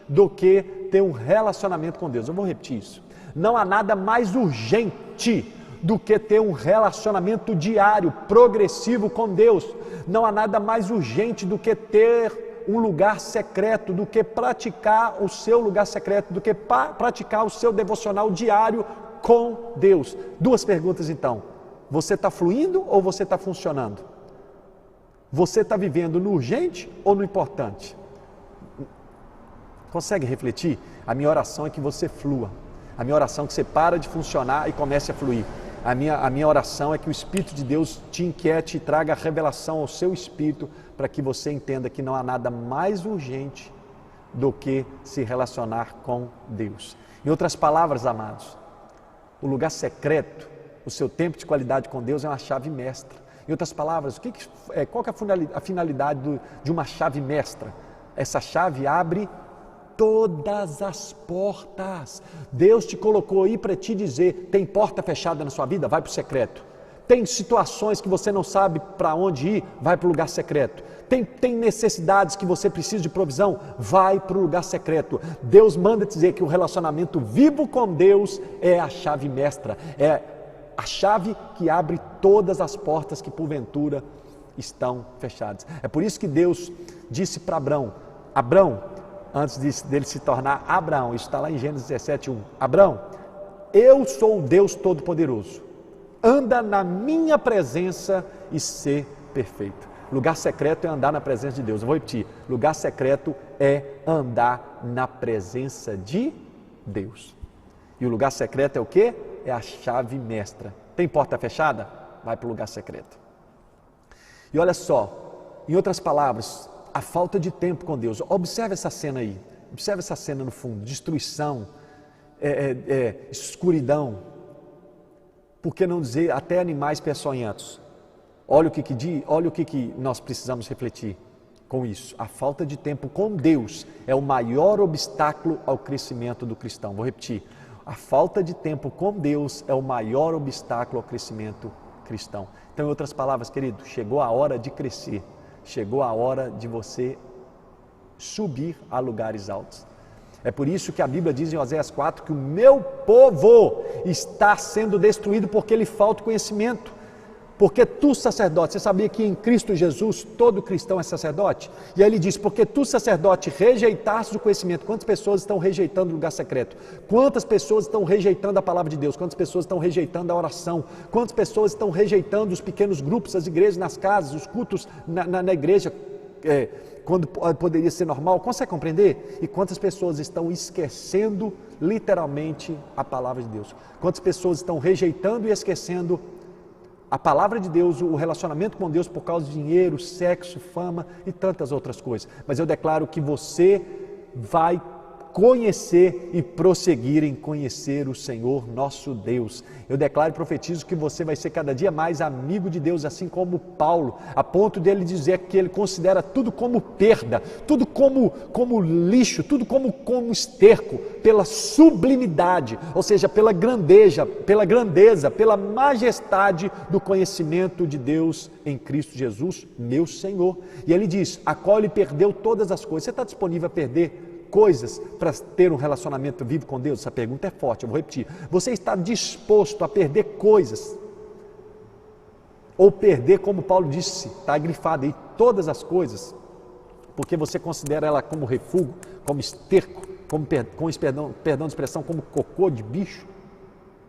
do que ter um relacionamento com Deus. Eu vou repetir isso. Não há nada mais urgente do que ter um relacionamento diário, progressivo com Deus. Não há nada mais urgente do que ter um lugar secreto, do que praticar o seu lugar secreto, do que praticar o seu devocional diário com Deus. Duas perguntas então. Você está fluindo ou você está funcionando? Você está vivendo no urgente ou no importante? Consegue refletir? A minha oração é que você flua. A minha oração é que você para de funcionar e comece a fluir. A minha oração é que o Espírito de Deus te inquiete e traga revelação ao seu espírito para que você entenda que não há nada mais urgente do que se relacionar com Deus. Em outras palavras, amados, o lugar secreto, o seu tempo de qualidade com Deus é uma chave mestra. Em outras palavras, qual que é a finalidade de uma chave mestra? Essa chave abre todas as portas. Deus te colocou aí para te dizer, tem porta fechada na sua vida? Vai para o secreto. Tem situações que você não sabe para onde ir? Vai para o lugar secreto. Tem necessidades que você precisa de provisão? Vai para o lugar secreto. Deus manda dizer que o relacionamento vivo com Deus é a chave mestra, é a chave que abre todas as portas que porventura estão fechadas. É por isso que Deus disse para Abrão, antes dele se tornar Abraão, isso está lá em Gênesis 17:1. Abrão, eu sou o Deus Todo-Poderoso, anda na minha presença e ser perfeito. Lugar secreto é andar na presença de Deus. Eu vou repetir, lugar secreto é andar na presença de Deus. E o lugar secreto é o quê? É a chave mestra. Tem porta fechada? Vai para o lugar secreto. E olha só, em outras palavras, a falta de tempo com Deus. Observe essa cena aí, observe essa cena no fundo, destruição, escuridão, por que não dizer até animais peçonhentos. Olha o que nós precisamos refletir com isso. A falta de tempo com Deus é o maior obstáculo ao crescimento do cristão. Vou repetir, a falta de tempo com Deus é o maior obstáculo ao crescimento cristão. Então, em outras palavras, querido, chegou a hora de crescer. Chegou a hora de você subir a lugares altos. É por isso que a Bíblia diz em Oséias 4 que o meu povo está sendo destruído porque lhe falta conhecimento. Porque tu, sacerdote, você sabia que em Cristo Jesus todo cristão é sacerdote? E aí ele diz, porque tu, sacerdote, rejeitaste o conhecimento. Quantas pessoas estão rejeitando o lugar secreto? Quantas pessoas estão rejeitando a palavra de Deus? Quantas pessoas estão rejeitando a oração? Quantas pessoas estão rejeitando os pequenos grupos, as igrejas nas casas, os cultos na igreja, quando poderia ser normal? Consegue compreender? E quantas pessoas estão esquecendo literalmente a palavra de Deus? Quantas pessoas estão rejeitando e esquecendo a palavra de Deus, o relacionamento com Deus por causa de dinheiro, sexo, fama e tantas outras coisas. Mas eu declaro que você vai conhecer e prosseguir em conhecer o Senhor nosso Deus. Eu declaro e profetizo que você vai ser cada dia mais amigo de Deus, assim como Paulo, a ponto dele dizer que ele considera tudo como perda, tudo como lixo, tudo como esterco, pela sublimidade, ou seja, pela grandeza, pela majestade do conhecimento de Deus em Cristo Jesus, meu Senhor. E ele diz, a qual ele perdeu todas as coisas. Você está disponível a perder coisas para ter um relacionamento vivo com Deus? Essa pergunta é forte, eu vou repetir. Você está disposto a perder coisas? Ou perder, como Paulo disse, está grifado aí, todas as coisas, porque você considera ela como refúgio, como esterco, como, perdão de expressão, como cocô de bicho,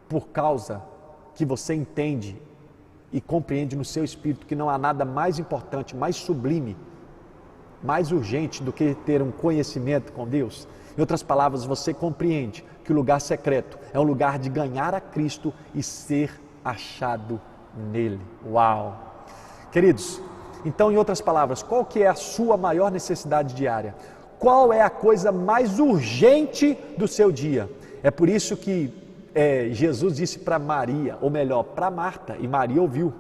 por causa que você entende e compreende no seu espírito que não há nada mais importante, mais sublime, mais urgente do que ter um conhecimento com Deus? Em outras palavras, você compreende que o lugar secreto é um lugar de ganhar a Cristo e ser achado nele. Uau! Queridos, então, em outras palavras, qual que é a sua maior necessidade diária? Qual é a coisa mais urgente do seu dia? É por isso que Jesus disse para Maria, ou melhor, para Marta, e Maria ouviu: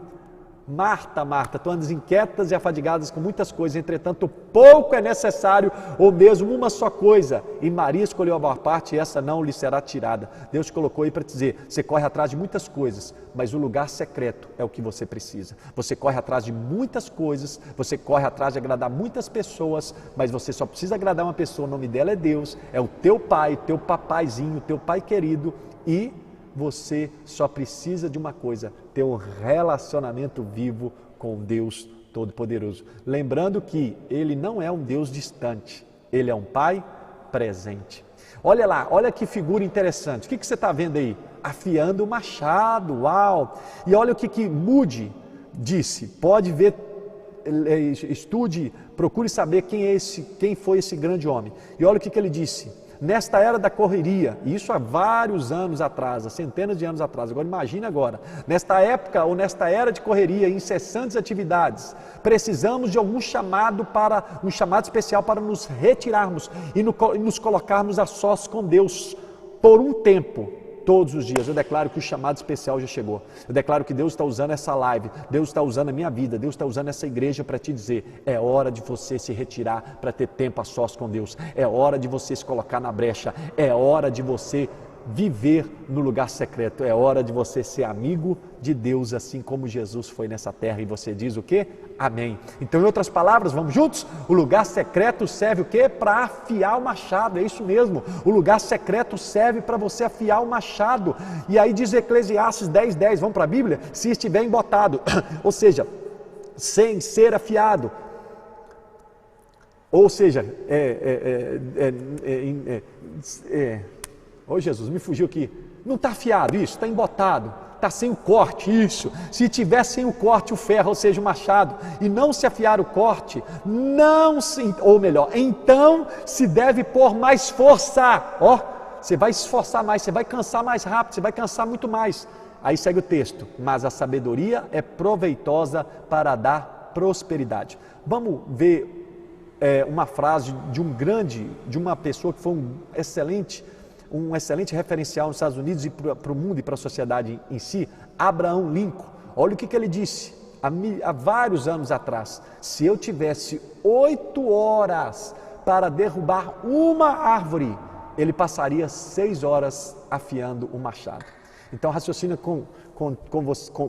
Marta, Marta, tu andas inquietas e afadigadas com muitas coisas, entretanto pouco é necessário, ou mesmo uma só coisa, e Maria escolheu a maior parte, e essa não lhe será tirada. Deus te colocou aí para te dizer: você corre atrás de muitas coisas, mas o lugar secreto é o que você precisa. Você corre atrás de muitas coisas, você corre atrás de agradar muitas pessoas, mas você só precisa agradar uma pessoa, o nome dela é Deus, é o teu pai, teu papaizinho, teu pai querido, e você só precisa de uma coisa: ter um relacionamento vivo com Deus Todo-Poderoso. Lembrando que Ele não é um Deus distante, Ele é um Pai presente. Olha lá, olha que figura interessante. O que você está vendo aí? Afiando o machado, uau! E olha o que Moody disse. Pode ver, estude, procure saber quem foi esse grande homem. E olha o que ele disse. Nesta era da correria, e isso há vários anos atrás, há centenas de anos atrás, agora imagine agora, nesta época ou nesta era de correria, incessantes atividades, precisamos de algum chamado um chamado especial para nos retirarmos e nos colocarmos a sós com Deus por um tempo. Todos os dias eu declaro que o chamado especial já chegou. Eu declaro que Deus está usando essa live, Deus está usando a minha vida, Deus está usando essa igreja para te dizer: é hora de você se retirar para ter tempo a sós com Deus, é hora de você se colocar na brecha, é hora de você viver no lugar secreto, é hora de você ser amigo de Deus, assim como Jesus foi nessa terra. E você diz o quê? Amém. Então, em outras palavras, vamos juntos? O lugar secreto serve o quê? Para afiar o machado, é isso mesmo. O lugar secreto serve para você afiar o machado. E aí diz Eclesiastes 10:10, vamos para a Bíblia? Se estiver embotado, ou seja, sem ser afiado. Ou seja, ô Jesus, me fugiu aqui. Não está afiado isso, está embotado, está sem o corte, isso. Se tiver sem o corte, o ferro, ou seja, o machado, e não se afiar o corte, então se deve pôr mais força. Você vai se esforçar mais, você vai cansar mais rápido, você vai cansar muito mais. Aí segue o texto: mas a sabedoria é proveitosa para dar prosperidade. Vamos ver uma frase de uma pessoa que foi um excelente referencial nos Estados Unidos e para o mundo e para a sociedade em si, Abraham Lincoln. Olha o que ele disse há vários anos atrás: se eu tivesse 8 horas para derrubar uma árvore, ele passaria 6 horas afiando o machado. Então raciocina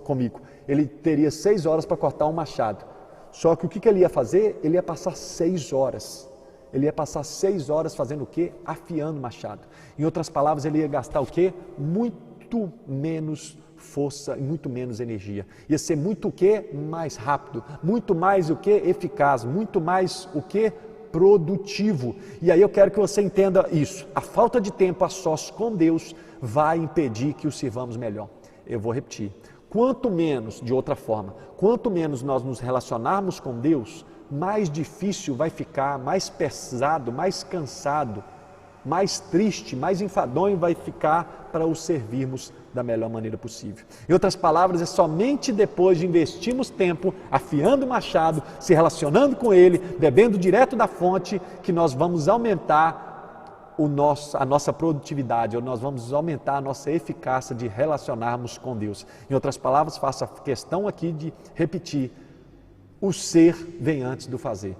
comigo, ele teria 6 horas para cortar um machado, só que o que ele ia fazer? Ele ia passar 6 horas. Ele ia passar 6 horas fazendo o quê? Afiando o machado. Em outras palavras, ele ia gastar o quê? Muito menos força e muito menos energia. Ia ser muito o quê? Mais rápido. Muito mais o quê? Eficaz. Muito mais o quê? Produtivo. E aí eu quero que você entenda isso. A falta de tempo a sós com Deus vai impedir que o sirvamos melhor. Eu vou repetir. Quanto menos, de outra forma, quanto menos nós nos relacionarmos com Deus, mais difícil vai ficar, mais pesado, mais cansado, mais triste, mais enfadonho vai ficar para o servirmos da melhor maneira possível. Em outras palavras, é somente depois de investirmos tempo afiando o machado, se relacionando com ele, bebendo direto da fonte, que nós vamos aumentar a nossa produtividade, ou nós vamos aumentar a nossa eficácia de relacionarmos com Deus. Em outras palavras, faço a questão aqui de repetir: o ser vem antes do fazer.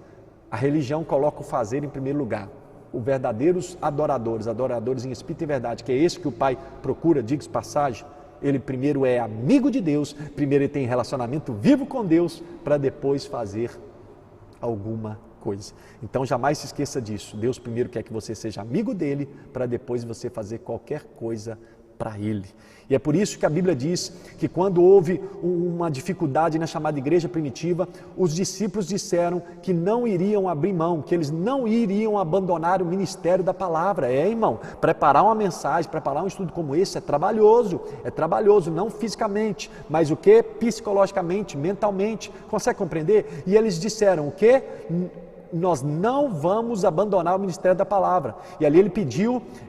A religião coloca o fazer em primeiro lugar. Os verdadeiros adoradores em espírito e verdade, que é esse que o Pai procura, diga-se passagem, ele primeiro é amigo de Deus, primeiro ele tem relacionamento vivo com Deus, para depois fazer alguma coisa. Então jamais se esqueça disso. Deus primeiro quer que você seja amigo dele, para depois você fazer qualquer coisa para ele. E é por isso que a Bíblia diz que quando houve uma dificuldade na chamada igreja primitiva, os discípulos disseram que não iriam abrir mão, que eles não iriam abandonar o ministério da palavra. Irmão, preparar uma mensagem, preparar um estudo como esse é trabalhoso, não fisicamente, mas o que? Psicologicamente, mentalmente. Consegue compreender? E eles disseram o quê? nós não vamos abandonar o ministério da palavra. E ali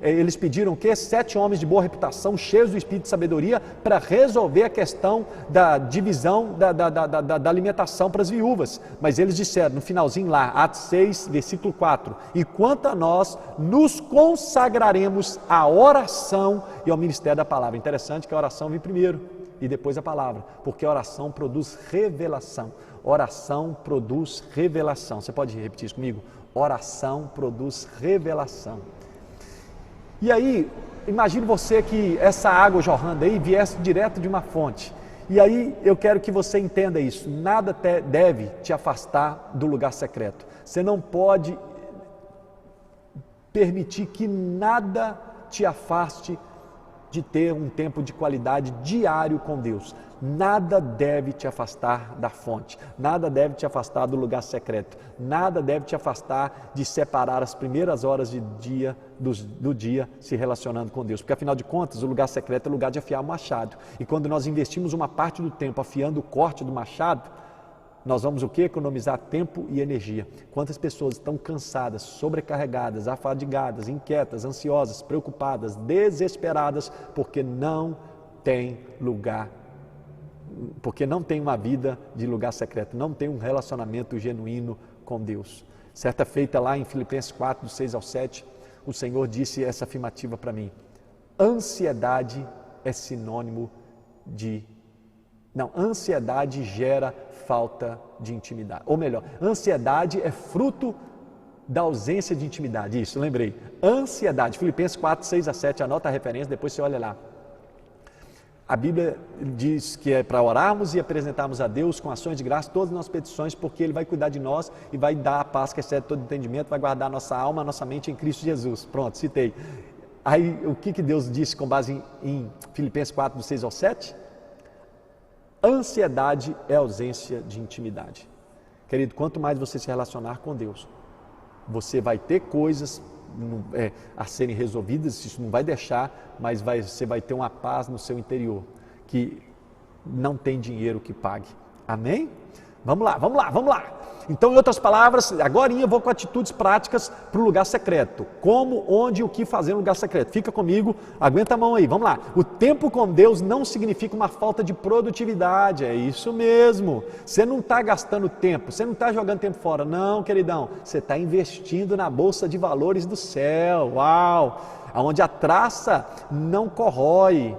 eles pediram o quê? 7 homens de boa reputação, cheios do espírito de sabedoria, para resolver a questão da divisão da alimentação para as viúvas. Mas eles disseram, no finalzinho lá, Atos 6, versículo 4, e quanto a nós, nos consagraremos à oração e ao ministério da palavra. Interessante que a oração vem primeiro e depois a palavra, porque a oração produz revelação. Oração produz revelação. Você pode repetir isso comigo? Oração produz revelação. E aí, imagine você que essa água jorrando aí viesse direto de uma fonte. E aí eu quero que você entenda isso. Nada deve te afastar do lugar secreto. Você não pode permitir que nada te afaste de ter um tempo de qualidade diário com Deus. Nada deve te afastar da fonte, nada deve te afastar do lugar secreto, nada deve te afastar de separar as primeiras horas do dia se relacionando com Deus, porque afinal de contas o lugar secreto é o lugar de afiar o machado, e quando nós investimos uma parte do tempo afiando o corte do machado, nós vamos o quê? Economizar tempo e energia. Quantas pessoas estão cansadas, sobrecarregadas, afadigadas, inquietas, ansiosas, preocupadas, desesperadas, porque não tem lugar, porque não tem uma vida de lugar secreto, não tem um relacionamento genuíno com Deus. Certa feita lá em Filipenses 4, do 6 ao 7, o Senhor disse essa afirmativa para mim: ansiedade é sinônimo de... Não, ansiedade gera falta de intimidade. Ou melhor, ansiedade é fruto da ausência de intimidade. Isso, lembrei. Ansiedade, Filipenses 4, 6 a 7, anota a referência, depois você olha lá. A Bíblia diz que é para orarmos e apresentarmos a Deus com ações de graça todas as nossas petições, porque Ele vai cuidar de nós e vai dar a paz que excede todo entendimento, vai guardar a nossa alma, a nossa mente em Cristo Jesus. Pronto, citei. Aí, o que Deus disse com base em Filipenses 4, do 6 ao 7? Ansiedade é ausência de intimidade. Querido, quanto mais você se relacionar com Deus, você vai ter coisas a serem resolvidas, isso não vai deixar, mas você vai ter uma paz no seu interior, que não tem dinheiro que pague. Amém? Vamos lá. Então, em outras palavras, agora eu vou com atitudes práticas para o lugar secreto. Como, onde e o que fazer no lugar secreto. Fica comigo, aguenta a mão aí, vamos lá. O tempo com Deus não significa uma falta de produtividade, é isso mesmo. Você não está gastando tempo, você não está jogando tempo fora, não, queridão. Você está investindo na bolsa de valores do céu, uau, onde a traça não corrói.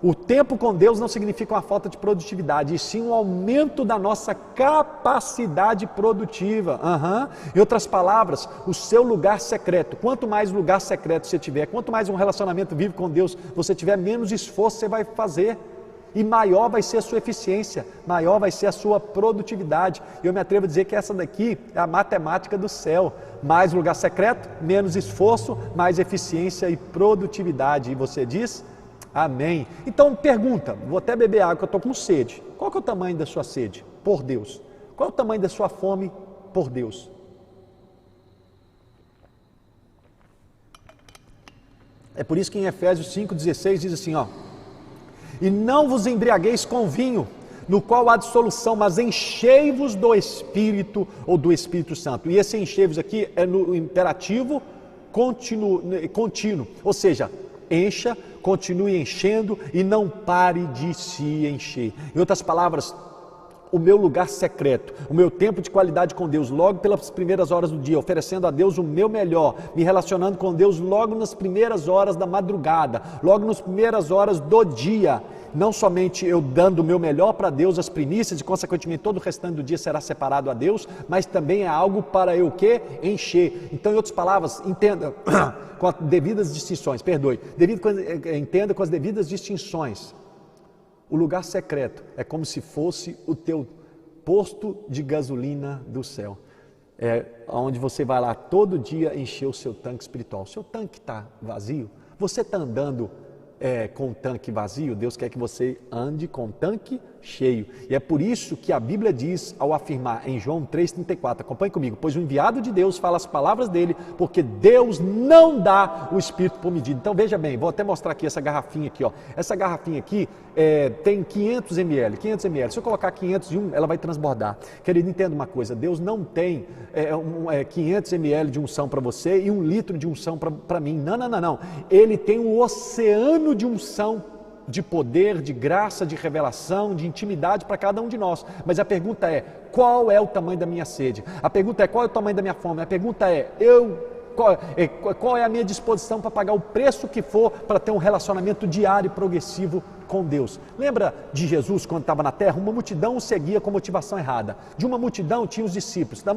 O tempo com Deus não significa uma falta de produtividade, e sim um aumento da nossa capacidade produtiva. Em outras palavras, o seu lugar secreto, quanto mais lugar secreto você tiver, quanto mais um relacionamento vivo com Deus você tiver, menos esforço você vai fazer. E maior vai ser a sua eficiência, maior vai ser a sua produtividade. E eu me atrevo a dizer que essa daqui é a matemática do céu. Mais lugar secreto, menos esforço, mais eficiência e produtividade. E você diz... Amém. Então pergunta, vou até beber água que eu estou com sede. Qual que é o tamanho da sua sede? Por Deus. Qual é o tamanho da sua fome? Por Deus. É por isso que em Efésios 5,16 diz assim, ó: e não vos embriagueis com vinho, no qual há dissolução, mas enchei-vos do Espírito ou do Espírito Santo. E esse enchei-vos aqui é no imperativo contínuo, ou seja, encha, continue enchendo e não pare de se encher. Em outras palavras, o meu lugar secreto, o meu tempo de qualidade com Deus, logo pelas primeiras horas do dia, oferecendo a Deus o meu melhor, me relacionando com Deus logo nas primeiras horas da madrugada, logo nas primeiras horas do dia, não somente eu dando o meu melhor para Deus, as primícias, e consequentemente todo o restante do dia será separado a Deus, mas também é algo para eu o quê? Encher. Então, em outras palavras, entenda com as devidas distinções, entenda com as devidas distinções. O lugar secreto é como se fosse o teu posto de gasolina do céu. É onde você vai lá todo dia encher o seu tanque espiritual. O seu tanque está vazio? Você está andando com o tanque vazio, Deus quer que você ande com o tanque cheio. E é por isso que a Bíblia diz, ao afirmar em João 3,34, acompanhe comigo, pois o enviado de Deus fala as palavras dele, porque Deus não dá o Espírito por medida. Então veja bem, vou até mostrar aqui essa garrafinha aqui, ó. Essa garrafinha aqui tem 500 ml, se eu colocar 500 em um, ela vai transbordar. Querido, entenda uma coisa, Deus não tem 500 ml de unção para você e 1 litro de unção para mim, não. Ele tem um oceano de unção, de poder, de graça, de revelação, de intimidade para cada um de nós. Mas a pergunta é, qual é o tamanho da minha sede? A pergunta é, qual é o tamanho da minha fome? A pergunta é, qual é a minha disposição para pagar o preço que for para ter um relacionamento diário e progressivo com Deus? Lembra de Jesus quando estava na terra? Uma multidão o seguia com motivação errada. De uma multidão tinha os discípulos, da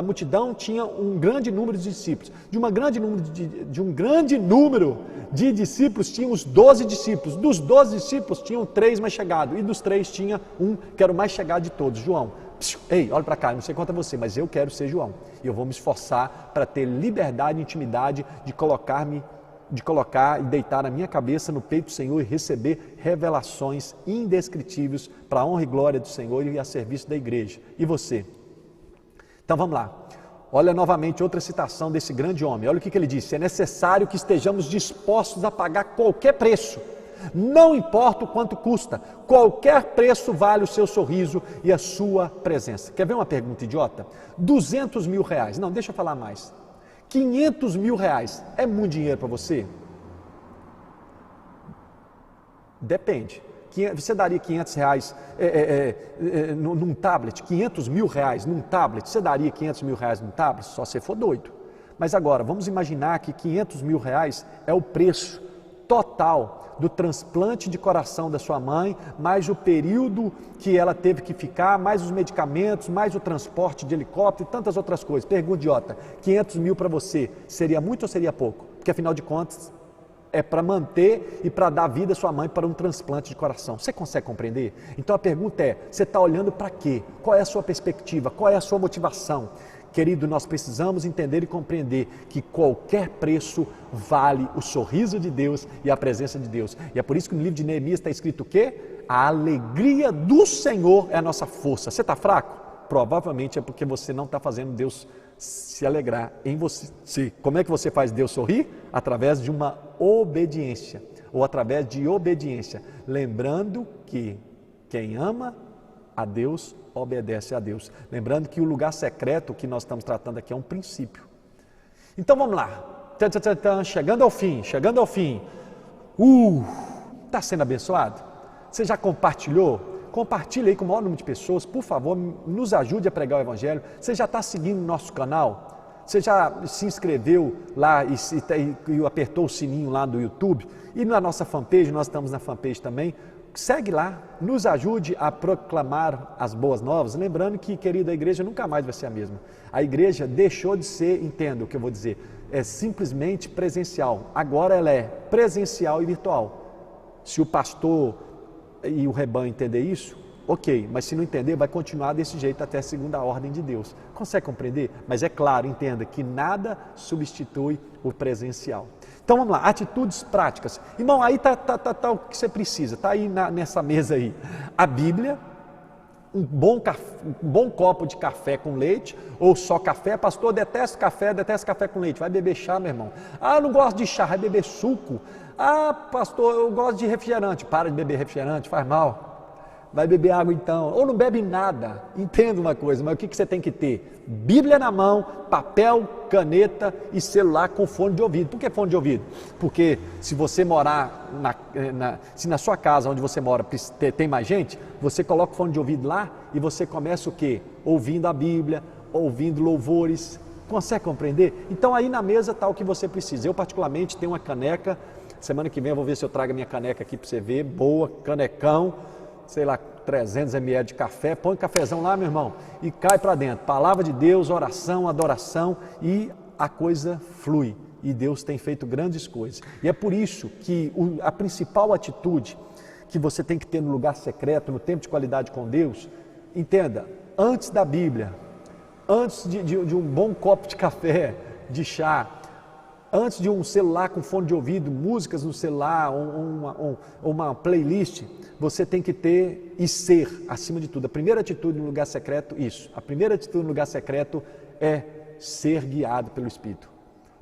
multidão tinha um grande número de discípulos. De um grande número de discípulos tinha os 12 discípulos. Dos 12 discípulos tinham 3 mais chegados e dos 3 tinha um que era o mais chegado de todos, João. Ei, olha para cá, não sei quanto é você, mas eu quero ser João. E eu vou me esforçar para ter liberdade e intimidade de colocar e deitar a minha cabeça no peito do Senhor e receber revelações indescritíveis para a honra e glória do Senhor e a serviço da igreja. E você? Então vamos lá. Olha novamente outra citação desse grande homem. Olha o que ele disse. É necessário que estejamos dispostos a pagar qualquer preço. Não importa o quanto custa, qualquer preço vale o seu sorriso e a sua presença. Quer ver uma pergunta idiota? 200 mil reais, não, deixa eu falar mais. 500 mil reais é muito dinheiro para você? Depende. Você daria 500 reais num tablet? 500 mil reais num tablet? Você daria 500 mil reais num tablet? Só se for doido. Mas agora, vamos imaginar que 500 mil reais é o preço total do transplante de coração da sua mãe, mais o período que ela teve que ficar, mais os medicamentos, mais o transporte de helicóptero e tantas outras coisas. Pergunta idiota, 500 mil para você, seria muito ou seria pouco? Porque afinal de contas, é para manter e para dar vida à sua mãe para um transplante de coração. Você consegue compreender? Então a pergunta é, você está olhando para quê? Qual é a sua perspectiva? Qual é a sua motivação? Querido, nós precisamos entender e compreender que qualquer preço vale o sorriso de Deus e a presença de Deus. E é por isso que no livro de Neemias está escrito o quê? A alegria do Senhor é a nossa força. Você está fraco? Provavelmente é porque você não está fazendo Deus se alegrar em você. Como é que você faz Deus sorrir? Através de uma obediência, ou através de obediência. Lembrando que quem ama a Deus obedece a Deus. Lembrando que o lugar secreto que nós estamos tratando aqui é um princípio. Então vamos lá. Chegando ao fim. Está sendo abençoado? Você já compartilhou? Compartilhe aí com o maior número de pessoas, por favor, nos ajude a pregar o Evangelho. Você já está seguindo o nosso canal? Você já se inscreveu lá e apertou o sininho lá do YouTube? E na nossa fanpage, nós estamos na fanpage também. Segue lá, nos ajude a proclamar as boas novas, lembrando que, querida, a igreja nunca mais vai ser a mesma. A igreja deixou de ser, entenda o que eu vou dizer, é simplesmente presencial. Agora ela é presencial e virtual. Se o pastor e o rebanho entender isso, ok, mas se não entender, vai continuar desse jeito até a segunda ordem de Deus. Consegue compreender? Mas é claro, entenda que nada substitui o presencial. Então vamos lá, atitudes práticas. Irmão, aí está o que você precisa, está aí nessa mesa aí. A Bíblia, um bom copo de café com leite, ou só café. Pastor, detesto café com leite. Vai beber chá, meu irmão. Ah, eu não gosto de chá, vai beber suco. Ah, pastor, eu gosto de refrigerante. Para de beber refrigerante, faz mal. Vai beber água então, ou não bebe nada. Entenda uma coisa, mas o que você tem que ter? Bíblia na mão, papel, caneta e celular com fone de ouvido. Por que fone de ouvido? Porque se você morar, se na sua casa onde você mora tem mais gente, você coloca o fone de ouvido lá e você começa o quê? Ouvindo a Bíblia, ouvindo louvores. Consegue compreender? Então aí na mesa está o que você precisa. Eu particularmente tenho uma caneca, semana que vem eu vou ver se eu trago a minha caneca aqui para você ver, boa, canecão, sei lá, 300 ml de café, põe cafezão lá, meu irmão, e cai para dentro. Palavra de Deus, oração, adoração, e a coisa flui. E Deus tem feito grandes coisas. E é por isso que a principal atitude que você tem que ter no lugar secreto, no tempo de qualidade com Deus, entenda, antes da Bíblia, antes de um bom copo de café, de chá, Antes de um celular com fone de ouvido, músicas no celular, ou uma playlist, você tem que ter e ser, acima de tudo. A primeira atitude no lugar secreto, isso. A primeira atitude no lugar secreto é ser guiado pelo Espírito.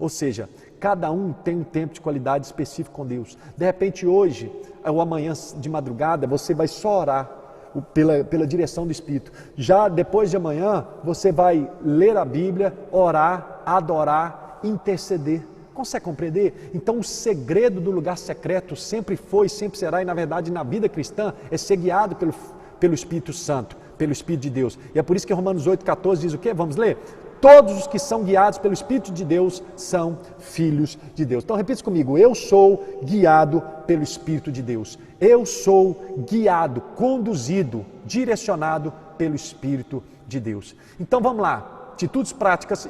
Ou seja, cada um tem um tempo de qualidade específico com Deus. De repente hoje, ou amanhã de madrugada, você vai só orar pela direção do Espírito. Já depois de amanhã, você vai ler a Bíblia, orar, adorar, interceder. Consegue compreender? Então o segredo do lugar secreto sempre foi, sempre será, e na verdade na vida cristã, é ser guiado pelo Espírito Santo, pelo Espírito de Deus. E é por isso que Romanos 8,14 diz o quê? Vamos ler? Todos os que são guiados pelo Espírito de Deus são filhos de Deus. Então repita comigo, eu sou guiado pelo Espírito de Deus. Eu sou guiado, conduzido, direcionado pelo Espírito de Deus. Então vamos lá, atitudes práticas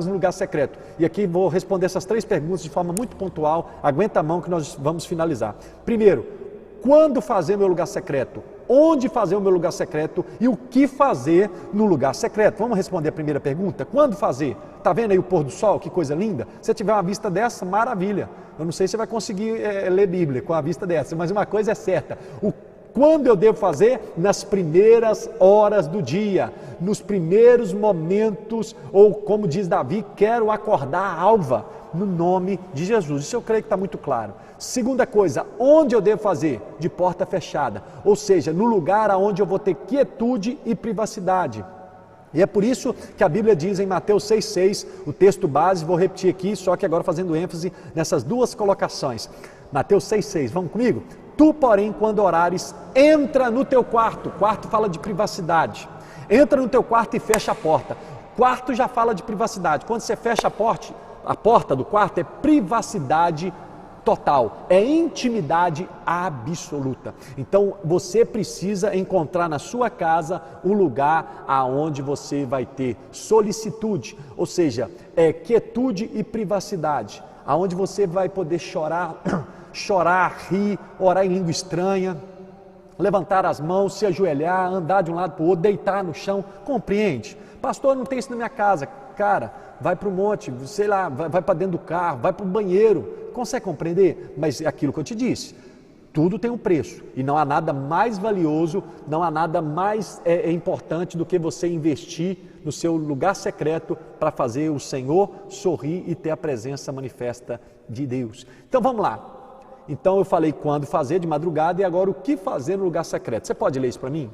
no lugar secreto. E aqui vou responder essas 3 perguntas de forma muito pontual, aguenta a mão que nós vamos finalizar. Primeiro, quando fazer meu lugar secreto? Onde fazer o meu lugar secreto e o que fazer no lugar secreto? Vamos responder a primeira pergunta? Quando fazer? Está vendo aí o pôr do sol? Que coisa linda! Se tiver uma vista dessa, maravilha. Eu não sei se você vai conseguir ler Bíblia com a vista dessa, mas uma coisa é certa. Quando eu devo fazer? Nas primeiras horas do dia, nos primeiros momentos, ou como diz Davi, quero acordar a alva, no nome de Jesus. Isso eu creio que está muito claro. Segunda coisa, onde eu devo fazer? De porta fechada, ou seja, no lugar onde eu vou ter quietude e privacidade. E é por isso que a Bíblia diz em Mateus 6,6, o texto base, vou repetir aqui, só que agora fazendo ênfase nessas 2 colocações. Mateus 6,6, vamos comigo? Tu, porém, quando orares, entra no teu quarto. Quarto fala de privacidade. Entra no teu quarto e fecha a porta. Quarto já fala de privacidade. Quando você fecha a porta do quarto é privacidade total, é intimidade absoluta. Então você precisa encontrar na sua casa um lugar aonde você vai ter solicitude, ou seja, quietude e privacidade, aonde você vai poder chorar, rir, orar em língua estranha, levantar as mãos, se ajoelhar, andar de um lado para o outro, deitar no chão, compreende? Pastor, não tem isso na minha casa. Cara, vai para o monte, sei lá, vai para dentro do carro, vai para o banheiro, consegue compreender? Mas é aquilo que eu te disse, tudo tem um preço e não há nada mais valioso, não há nada mais importante do que você investir no seu lugar secreto para fazer o Senhor sorrir e ter a presença manifesta de Deus. Então vamos lá. Então eu falei quando fazer de madrugada e agora o que fazer no lugar secreto. Você pode ler isso para mim?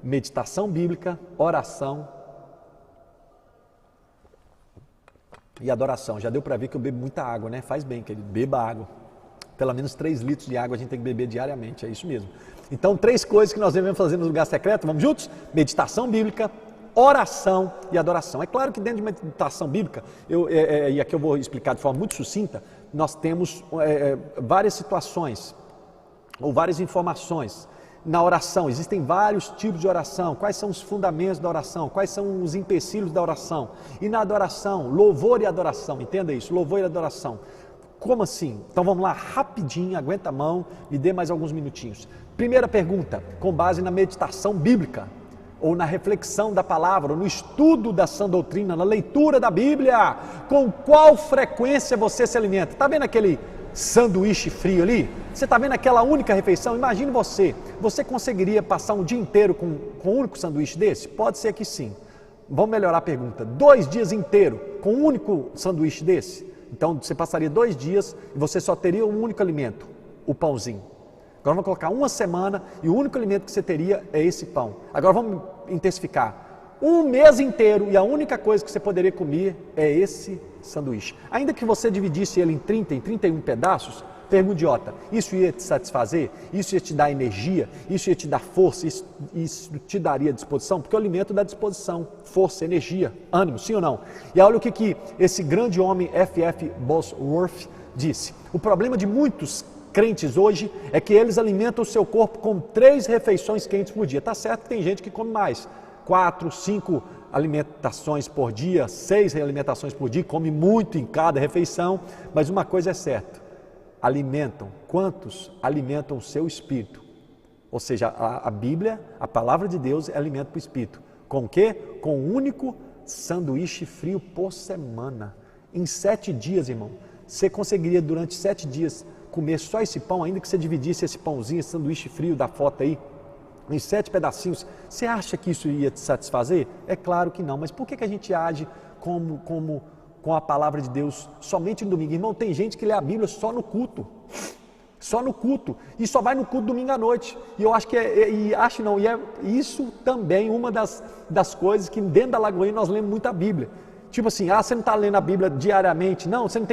Meditação bíblica, oração e adoração. Já deu para ver que eu bebo muita água, né? Faz bem, querido, beba água. Pelo menos 3 litros de água a gente tem que beber diariamente, é isso mesmo. Então 3 coisas que nós devemos fazer no lugar secreto, vamos juntos? Meditação bíblica, oração e adoração. É claro que dentro de meditação bíblica, e aqui eu vou explicar de forma muito sucinta, nós temos várias situações ou várias informações. Na oração, existem vários tipos de oração, quais são os fundamentos da oração, quais são os empecilhos da oração. E na adoração, louvor e adoração, entenda isso, louvor e adoração. Como assim? Então vamos lá, rapidinho, aguenta a mão, me dê mais alguns minutinhos. Primeira pergunta, com base na meditação bíblica, ou na reflexão da palavra, ou no estudo da sã doutrina, na leitura da Bíblia, com qual frequência você se alimenta? Está vendo aquele sanduíche frio ali? Você está vendo aquela única refeição? Imagine você conseguiria passar um dia inteiro com um único sanduíche desse? Pode ser que sim. Vamos melhorar a pergunta. 2 dias inteiros com um único sanduíche desse? Então você passaria 2 dias e você só teria um único alimento, o pãozinho. Agora vamos colocar 1 semana e o único alimento que você teria é esse pão. Agora vamos intensificar. 1 mês inteiro e a única coisa que você poderia comer é esse sanduíche. Ainda que você dividisse ele em 30, em 31 pedaços, pergunta idiota, isso ia te satisfazer? Isso ia te dar energia? Isso ia te dar força? Isso te daria disposição? Porque o alimento dá disposição, força, energia, ânimo, sim ou não? E olha o que esse grande homem F.F. Bosworth disse. O problema de muitos crentes hoje é que eles alimentam o seu corpo com 3 refeições quentes por dia. Tá certo que tem gente que come mais, 4, 5 alimentações por dia, 6 alimentações por dia, come muito em cada refeição, mas uma coisa é certa, quantos alimentam o seu espírito? Ou seja, a Bíblia, a palavra de Deus é alimento para o espírito. Com o quê? Com um único sanduíche frio por semana. Em 7 dias, irmão, você conseguiria durante 7 dias comer só esse pão, ainda que você dividisse esse pãozinho, esse sanduíche frio da foto aí, em 7 pedacinhos, você acha que isso ia te satisfazer? É claro que não, mas por que a gente age com a palavra de Deus somente no domingo? Irmão, tem gente que lê a Bíblia só no culto, e só vai no culto domingo à noite, e eu acho que isso também uma das coisas que dentro da Lagoinha nós lemos muito a Bíblia. Tipo assim, você não está lendo a Bíblia diariamente? Não, você não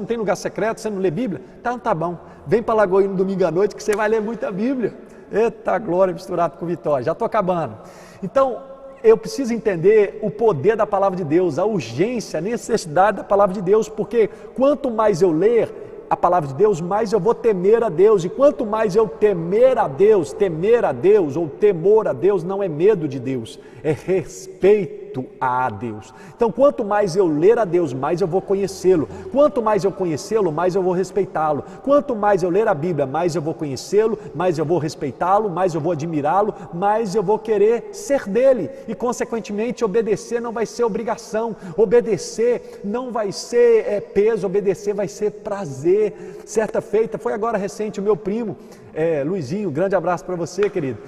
tem lugar secreto, você não lê Bíblia? Então tá bom, vem para a Lagoinha no domingo à noite que você vai ler muita Bíblia. Eita glória misturado com vitória, já estou acabando. Então, eu preciso entender o poder da palavra de Deus, a urgência, a necessidade da palavra de Deus, porque quanto mais eu ler a palavra de Deus, mais eu vou temer a Deus, e quanto mais eu temer a Deus ou temor a Deus, não é medo de Deus, é respeito a Deus. Então, quanto mais eu ler a Deus, mais eu vou conhecê-lo. Quanto mais eu conhecê-lo, mais eu vou respeitá-lo. Quanto mais eu ler a Bíblia, mais eu vou conhecê-lo, mais eu vou respeitá-lo, mais eu vou admirá-lo, mais eu vou querer ser dele. E, consequentemente, obedecer não vai ser obrigação, obedecer não vai ser peso, obedecer vai ser prazer. Certa feita, foi agora recente, o meu primo, Luizinho, grande abraço para você, querido,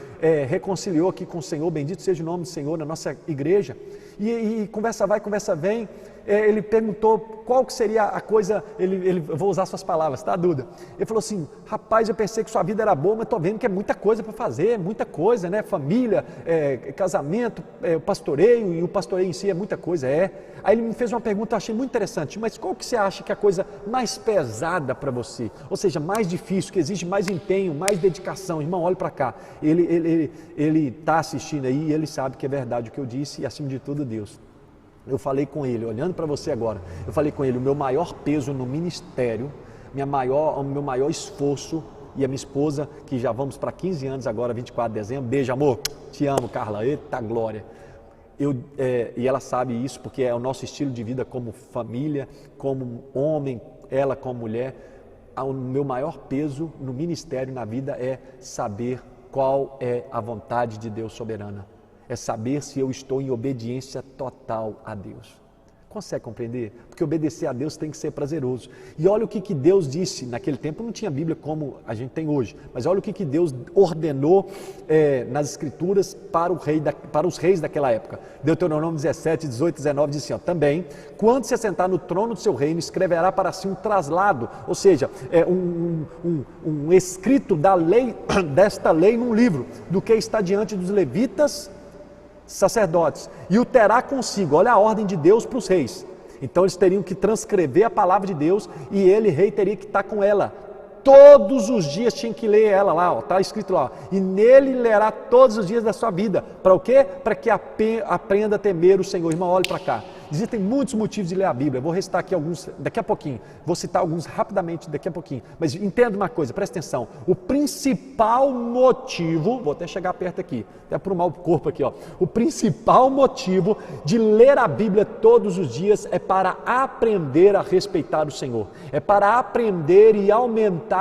reconciliou aqui com o Senhor, bendito seja o nome do Senhor na nossa igreja, e conversa vai, conversa vem, ele perguntou qual que seria a coisa, eu vou usar suas palavras, tá, Duda? Ele falou assim, rapaz, eu pensei que sua vida era boa, mas estou vendo que é muita coisa para fazer, muita coisa, né, família, casamento, pastoreio, e o pastoreio em si é muita coisa, Aí ele me fez uma pergunta, eu achei muito interessante, mas qual que você acha que é a coisa mais pesada para você? Ou seja, mais difícil, que exige mais empenho, mais dedicação? Irmão, olha para cá, ele está assistindo aí e ele sabe que é verdade o que eu disse, e acima de tudo Deus. Eu falei com ele, olhando para você agora, eu falei com ele, o meu maior peso no ministério, o meu maior esforço, e a minha esposa, que já vamos para 15 anos agora, 24 de dezembro, beijo amor, te amo Carla, eita glória. E ela sabe isso porque é o nosso estilo de vida como família, como homem, ela como mulher. O meu maior peso no ministério, na vida, é saber qual é a vontade de Deus soberana. É saber se eu estou em obediência total a Deus. Consegue compreender? Porque obedecer a Deus tem que ser prazeroso. E olha o que Deus disse, naquele tempo não tinha Bíblia como a gente tem hoje, mas olha o que Deus ordenou nas Escrituras para os reis daquela época. Deuteronômio 17, 18, 19 diz assim, também, quando se assentar no trono do seu reino, escreverá para si um traslado, ou seja, um escrito da lei, desta lei num livro, do que está diante dos levitas, sacerdotes, e o terá consigo. Olha a ordem de Deus para os reis. Então eles teriam que transcrever a palavra de Deus, e ele, rei, teria que estar com ela todos os dias, tinha que ler ela lá, está escrito lá, e nele lerá todos os dias da sua vida. Para o quê? Para que aprenda a temer o Senhor. Irmão, olhe para cá, existem muitos motivos de ler a Bíblia, eu vou restar aqui alguns daqui a pouquinho, vou citar alguns rapidamente daqui a pouquinho, mas entenda uma coisa, presta atenção, o principal motivo, vou até chegar perto aqui, até aprumar o corpo aqui, o principal motivo de ler a Bíblia todos os dias é para aprender a respeitar o Senhor, é para aprender e aumentar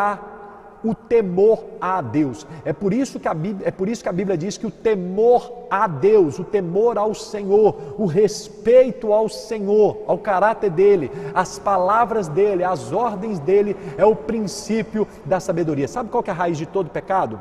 o temor a Deus. É por isso que a Bíblia diz que o temor a Deus, o temor ao Senhor, o respeito ao Senhor, ao caráter dele, as palavras dele, as ordens dele, é o princípio da sabedoria. Sabe qual que é a raiz de todo pecado?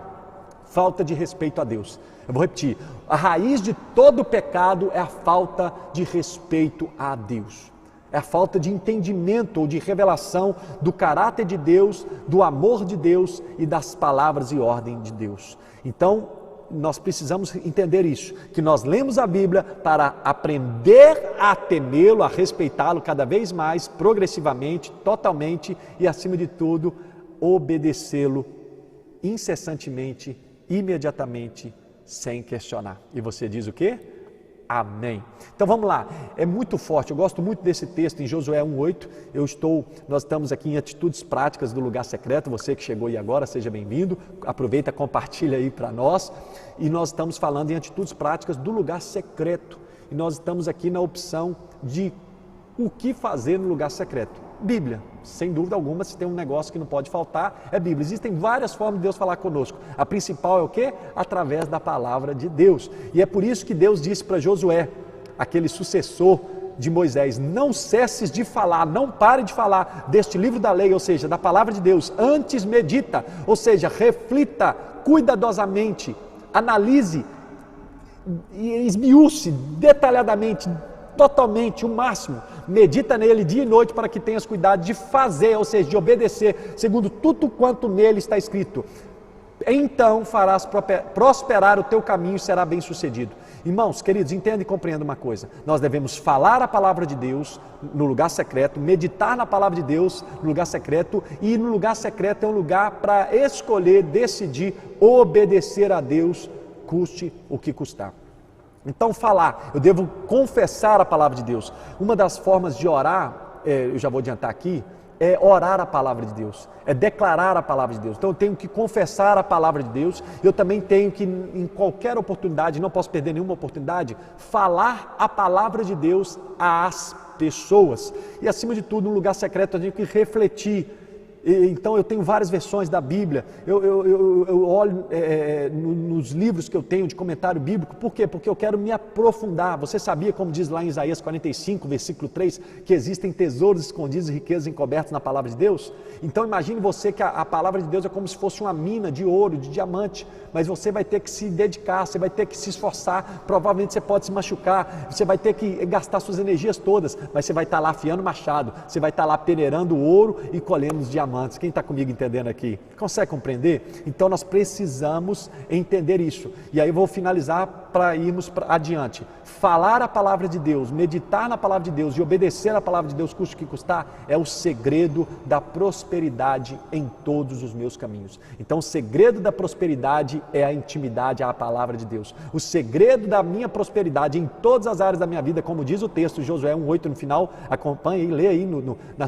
Falta de respeito a Deus. Eu vou repetir, a raiz de todo pecado é a falta de respeito a Deus. É a falta de entendimento ou de revelação do caráter de Deus, do amor de Deus e das palavras e ordem de Deus. Então, nós precisamos entender isso, que nós lemos a Bíblia para aprender a temê-lo, a respeitá-lo cada vez mais, progressivamente, totalmente e, acima de tudo, obedecê-lo incessantemente, imediatamente, sem questionar. E você diz o quê? Amém. Então vamos lá, é muito forte, eu gosto muito desse texto em Josué 1:8, nós estamos aqui em atitudes práticas do lugar secreto, você que chegou aí agora, seja bem-vindo, aproveita, compartilha aí para nós, e nós estamos falando em atitudes práticas do lugar secreto, e nós estamos aqui na opção de o que fazer no lugar secreto. Bíblia, sem dúvida alguma, se tem um negócio que não pode faltar, é Bíblia. Existem várias formas de Deus falar conosco. A principal é o quê? Através da palavra de Deus. E é por isso que Deus disse para Josué, aquele sucessor de Moisés: não cesses de falar, não pare de falar deste livro da lei, ou seja, da palavra de Deus, antes medita, ou seja, reflita cuidadosamente, analise e esmiúce detalhadamente, totalmente, o máximo, medita nele dia e noite para que tenhas cuidado de fazer, ou seja, de obedecer, segundo tudo quanto nele está escrito. Então farás prosperar o teu caminho e será bem sucedido. Irmãos, queridos, entenda e compreenda uma coisa: nós devemos falar a palavra de Deus no lugar secreto, meditar na palavra de Deus no lugar secreto, e no lugar secreto é um lugar para escolher, decidir, obedecer a Deus, custe o que custar. Então falar, eu devo confessar a palavra de Deus. Uma das formas de orar, eu já vou adiantar aqui, é orar a palavra de Deus, é declarar a palavra de Deus. Então eu tenho que confessar a palavra de Deus, eu também tenho que, em qualquer oportunidade, não posso perder nenhuma oportunidade, falar a palavra de Deus às pessoas. E acima de tudo, no lugar secreto, eu tenho que refletir. Então eu tenho várias versões da Bíblia, eu olho nos livros que eu tenho de comentário bíblico. Por quê? Porque eu quero me aprofundar. Você sabia, como diz lá em Isaías 45, versículo 3, que existem tesouros escondidos e riquezas encobertas na palavra de Deus? Então imagine você que a palavra de Deus é como se fosse uma mina de ouro, de diamante, mas você vai ter que se dedicar, você vai ter que se esforçar, provavelmente você pode se machucar, você vai ter que gastar suas energias todas, mas você vai estar lá afiando machado, você vai estar lá peneirando o ouro e colhendo os diamantes. Quem está comigo entendendo aqui? Consegue compreender? Então nós precisamos entender isso. E aí eu vou finalizar para irmos adiante. Falar a palavra de Deus, meditar na palavra de Deus e obedecer a palavra de Deus, custe o que custar, é o segredo da prosperidade em todos os meus caminhos. Então o segredo da prosperidade é a intimidade à palavra de Deus. O segredo da minha prosperidade em todas as áreas da minha vida, como diz o texto, Josué 1:8 no final, acompanhe e lê aí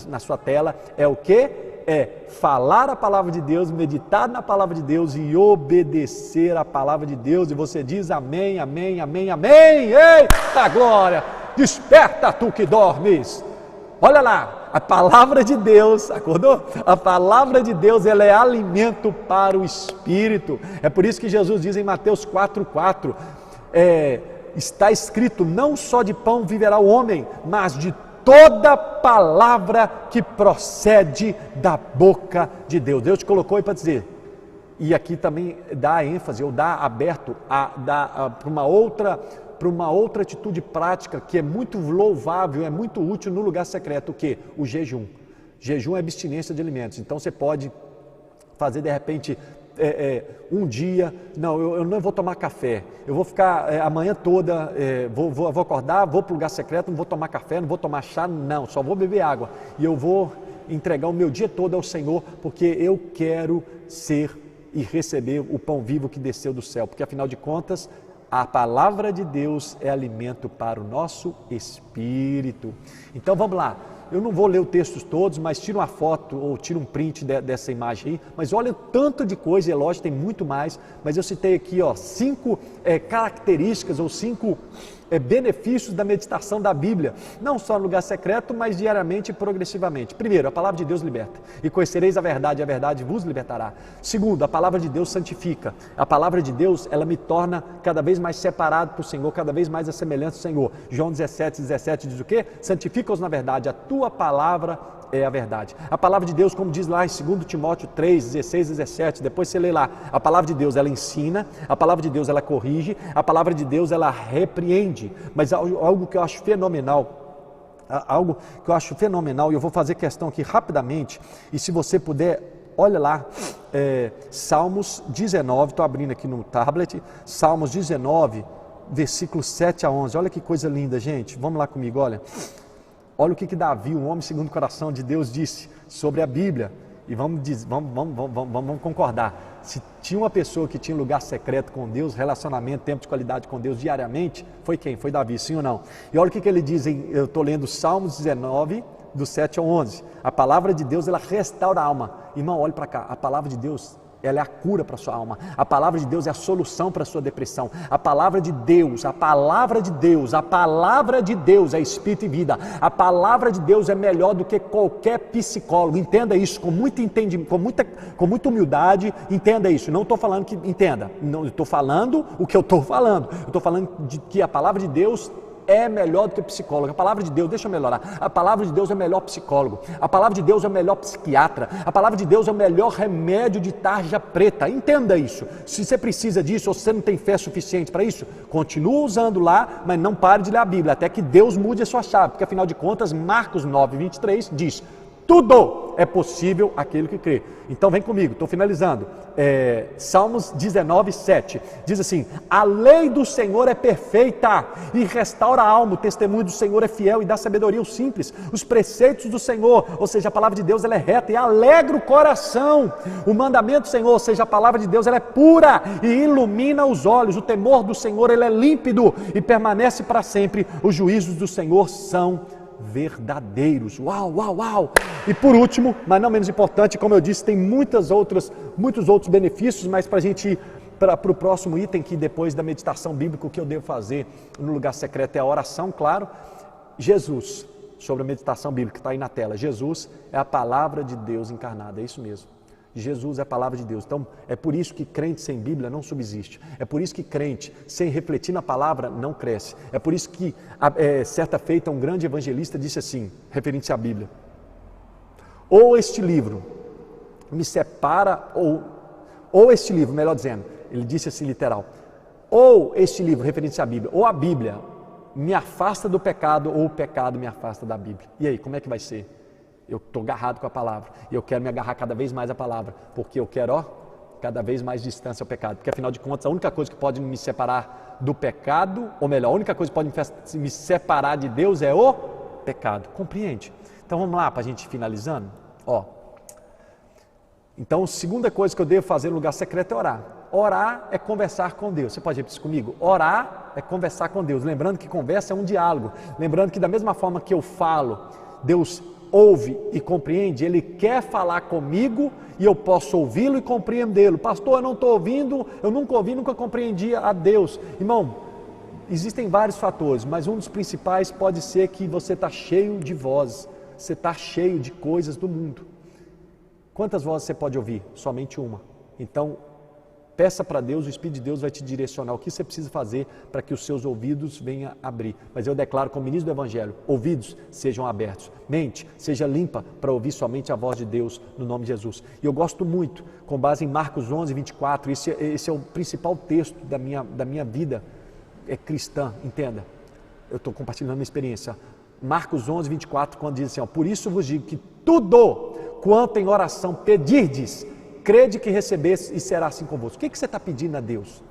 na sua tela, é o quê? É falar a palavra de Deus, meditar na palavra de Deus e obedecer a palavra de Deus. E você diz amém, amém, amém, amém. Eita glória! Desperta tu que dormes. Olha lá, a palavra de Deus, acordou? A palavra de Deus, ela é alimento para o espírito. É por isso que Jesus diz em Mateus 4:4, está escrito: não só de pão viverá o homem, mas de toda palavra que procede da boca de Deus. Deus te colocou aí para dizer, e aqui também dá ênfase, ou dá aberto para uma outra atitude prática que é muito louvável, é muito útil no lugar secreto. O que? O jejum. Jejum é abstinência de alimentos. Então você pode fazer de repente um dia, não, eu não vou tomar café, eu vou ficar a manhã toda, vou acordar, vou para o lugar secreto, não vou tomar café, não vou tomar chá, não, só vou beber água, e eu vou entregar o meu dia todo ao Senhor, porque eu quero ser e receber o pão vivo que desceu do céu, porque afinal de contas, a palavra de Deus é alimento para o nosso espírito. Então vamos lá. Eu não vou ler os textos todos, mas tira uma foto ou tira um print dessa imagem aí. Mas olha o tanto de coisa, é lógico, tem muito mais. Mas eu citei aqui 5 características ou 5 benefícios da meditação da Bíblia. Não só no lugar secreto, mas diariamente e progressivamente. Primeiro, a palavra de Deus liberta. E conhecereis a verdade vos libertará. Segundo, a palavra de Deus santifica. A palavra de Deus, ela me torna cada vez mais separado para o Senhor, cada vez mais a semelhança do Senhor. João 17 diz o quê? Santifica-os na verdade, a tua palavra é a verdade. A palavra de Deus, como diz lá em 2 Timóteo 3, 16 e 17, depois você lê lá, a palavra de Deus ela ensina, a palavra de Deus ela corrige, a palavra de Deus ela repreende, mas algo que eu acho fenomenal, e eu vou fazer questão aqui rapidamente, e se você puder, olha lá, Salmos 19, estou abrindo aqui no tablet, Salmos 19, versículos 7 a 11, olha que coisa linda, gente, vamos lá comigo, olha o que Davi, um homem segundo o coração de Deus, disse sobre a Bíblia, e vamos concordar, se tinha uma pessoa que tinha lugar secreto com Deus, relacionamento, tempo de qualidade com Deus diariamente, foi quem? Foi Davi, sim ou não? E olha o que ele diz, eu estou lendo Salmos 19, do 7 ao 11, a palavra de Deus, ela restaura a alma. Irmão, olhe para cá, a palavra de Deus, ela é a cura para a sua alma, a palavra de Deus é a solução para a sua depressão, a palavra de Deus é espírito e vida, a palavra de Deus é melhor do que qualquer psicólogo, entenda isso com muito entendimento, com muita humildade, entenda isso, não estou falando que, entenda, não estou falando o que eu estou falando de que a palavra de Deus é melhor do que psicólogo. A palavra de Deus, deixa eu melhorar, a palavra de Deus é o melhor psicólogo, a palavra de Deus é o melhor psiquiatra, a palavra de Deus é o melhor remédio de tarja preta. Entenda isso. Se você precisa disso ou se você não tem fé suficiente para isso, continua usando lá, mas não pare de ler a Bíblia, até que Deus mude a sua chave, porque afinal de contas, Marcos 9:23 diz: tudo é possível aquele que crê. Então vem comigo, estou finalizando. Salmos 19:7 diz assim: a lei do Senhor é perfeita e restaura a alma, o testemunho do Senhor é fiel e dá sabedoria aos simples. Os preceitos do Senhor, ou seja, a palavra de Deus, ela é reta e alegra o coração. O mandamento do Senhor, ou seja, a palavra de Deus, ela é pura e ilumina os olhos. O temor do Senhor, ele é límpido e permanece para sempre. Os juízos do Senhor são verdadeiros. Uau, uau, uau! E por último, mas não menos importante, como eu disse, tem muitos outros benefícios, mas para a gente ir para o próximo item, que depois da meditação bíblica, o que eu devo fazer no lugar secreto é a oração, claro. Jesus, sobre a meditação bíblica, está aí na tela. Jesus é a palavra de Deus encarnada, é isso mesmo. Jesus é a palavra de Deus. Então, é por isso que crente sem Bíblia não subsiste. É por isso que crente sem refletir na palavra não cresce. É por isso que, certa feita, um grande evangelista disse assim, referente à Bíblia: ou este livro me separa, ou este livro, melhor dizendo, ele disse assim literal, ou este livro, referente à Bíblia, ou a Bíblia me afasta do pecado, ou o pecado me afasta da Bíblia. E aí, como é que vai ser? Eu estou agarrado com a palavra, e eu quero me agarrar cada vez mais à palavra, porque eu quero, cada vez mais distância ao pecado, porque afinal de contas, a única coisa que pode me separar do pecado, ou melhor, a única coisa que pode me separar de Deus é o pecado, compreende? Então vamos lá, para a gente ir finalizando, Então, a segunda coisa que eu devo fazer no lugar secreto é orar. Orar é conversar com Deus. Você pode repetir isso comigo? Orar é conversar com Deus, lembrando que conversa é um diálogo, lembrando que da mesma forma que eu falo, Deus ouve e compreende. Ele quer falar comigo e eu posso ouvi-lo e compreendê-lo. Pastor, eu não estou ouvindo, eu nunca ouvi, nunca compreendi a Deus. Irmão, existem vários fatores, mas um dos principais pode ser que você está cheio de vozes, você está cheio de coisas do mundo. Quantas vozes você pode ouvir? Somente uma. Então, peça para Deus, o Espírito de Deus vai te direcionar o que você precisa fazer para que os seus ouvidos venham abrir. Mas eu declaro como ministro do Evangelho, ouvidos sejam abertos, mente seja limpa para ouvir somente a voz de Deus no nome de Jesus. E eu gosto muito, com base em Marcos 11:24, esse é o principal texto da minha vida cristã, entenda. Eu estou compartilhando a minha experiência. Marcos 11:24, quando diz assim, por isso vos digo que tudo quanto em oração pedirdes, crede que recebesse e será assim convosco. O que você está pedindo a Deus?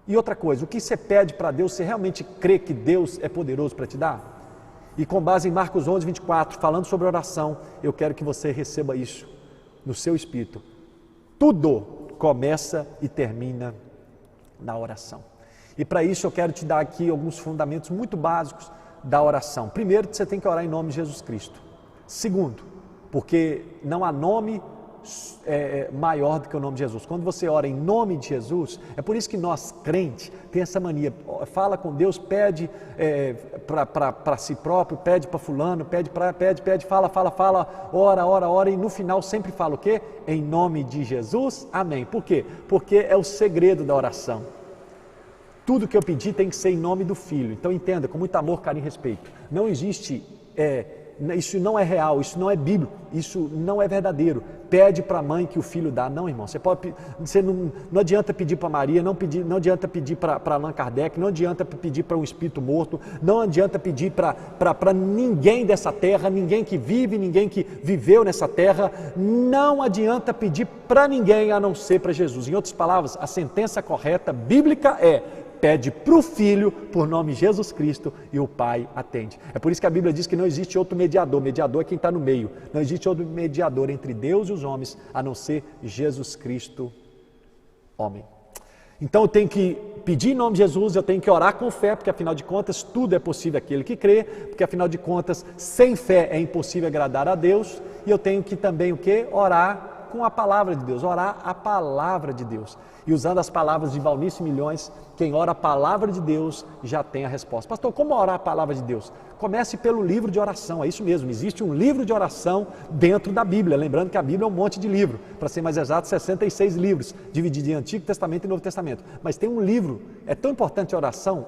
E outra coisa, o que você pede para Deus, você realmente crê que Deus é poderoso para te dar? E com base em Marcos 11:24, falando sobre oração, eu quero que você receba isso no seu espírito. Tudo começa e termina na oração. E para isso eu quero te dar aqui alguns fundamentos muito básicos da oração. Primeiro, você tem que orar em nome de Jesus Cristo. Segundo, porque não há nome maior do que o nome de Jesus. Quando você ora em nome de Jesus, é por isso que nós crentes tem essa mania, fala com Deus, pede para si próprio, pede para fulano, pede, fala, ora, e no final sempre fala o quê? Em nome de Jesus, amém. Por quê? Porque é o segredo da oração. Tudo que eu pedir tem que ser em nome do Filho. Então entenda, com muito amor, carinho e respeito. Não existe, isso não é real, isso não é bíblico, isso não é verdadeiro. Pede para a mãe que o filho dá. Não, irmão, não adianta pedir para Maria, não adianta pedir para Allan Kardec, não adianta pedir para um espírito morto, não adianta pedir para ninguém dessa terra, ninguém que vive, ninguém que viveu nessa terra, não adianta pedir para ninguém a não ser para Jesus. Em outras palavras, a sentença correta bíblica é: pede para o Filho, por nome de Jesus Cristo, e o Pai atende. É por isso que a Bíblia diz que não existe outro mediador é quem está no meio, não existe outro mediador entre Deus e os homens, a não ser Jesus Cristo, homem. Então eu tenho que pedir em nome de Jesus, eu tenho que orar com fé, porque afinal de contas tudo é possível aquele que crê, porque afinal de contas sem fé é impossível agradar a Deus, e eu tenho que também o quê? Orar com a palavra de Deus, orar a palavra de Deus. E usando as palavras de Valnice Milhões, quem ora a palavra de Deus já tem a resposta. Pastor, como orar a palavra de Deus? Comece pelo livro de oração, é isso mesmo, existe um livro de oração dentro da Bíblia, lembrando que a Bíblia é um monte de livro, para ser mais exato, 66 livros, divididos em Antigo Testamento e Novo Testamento. Mas tem um livro, é tão importante a oração,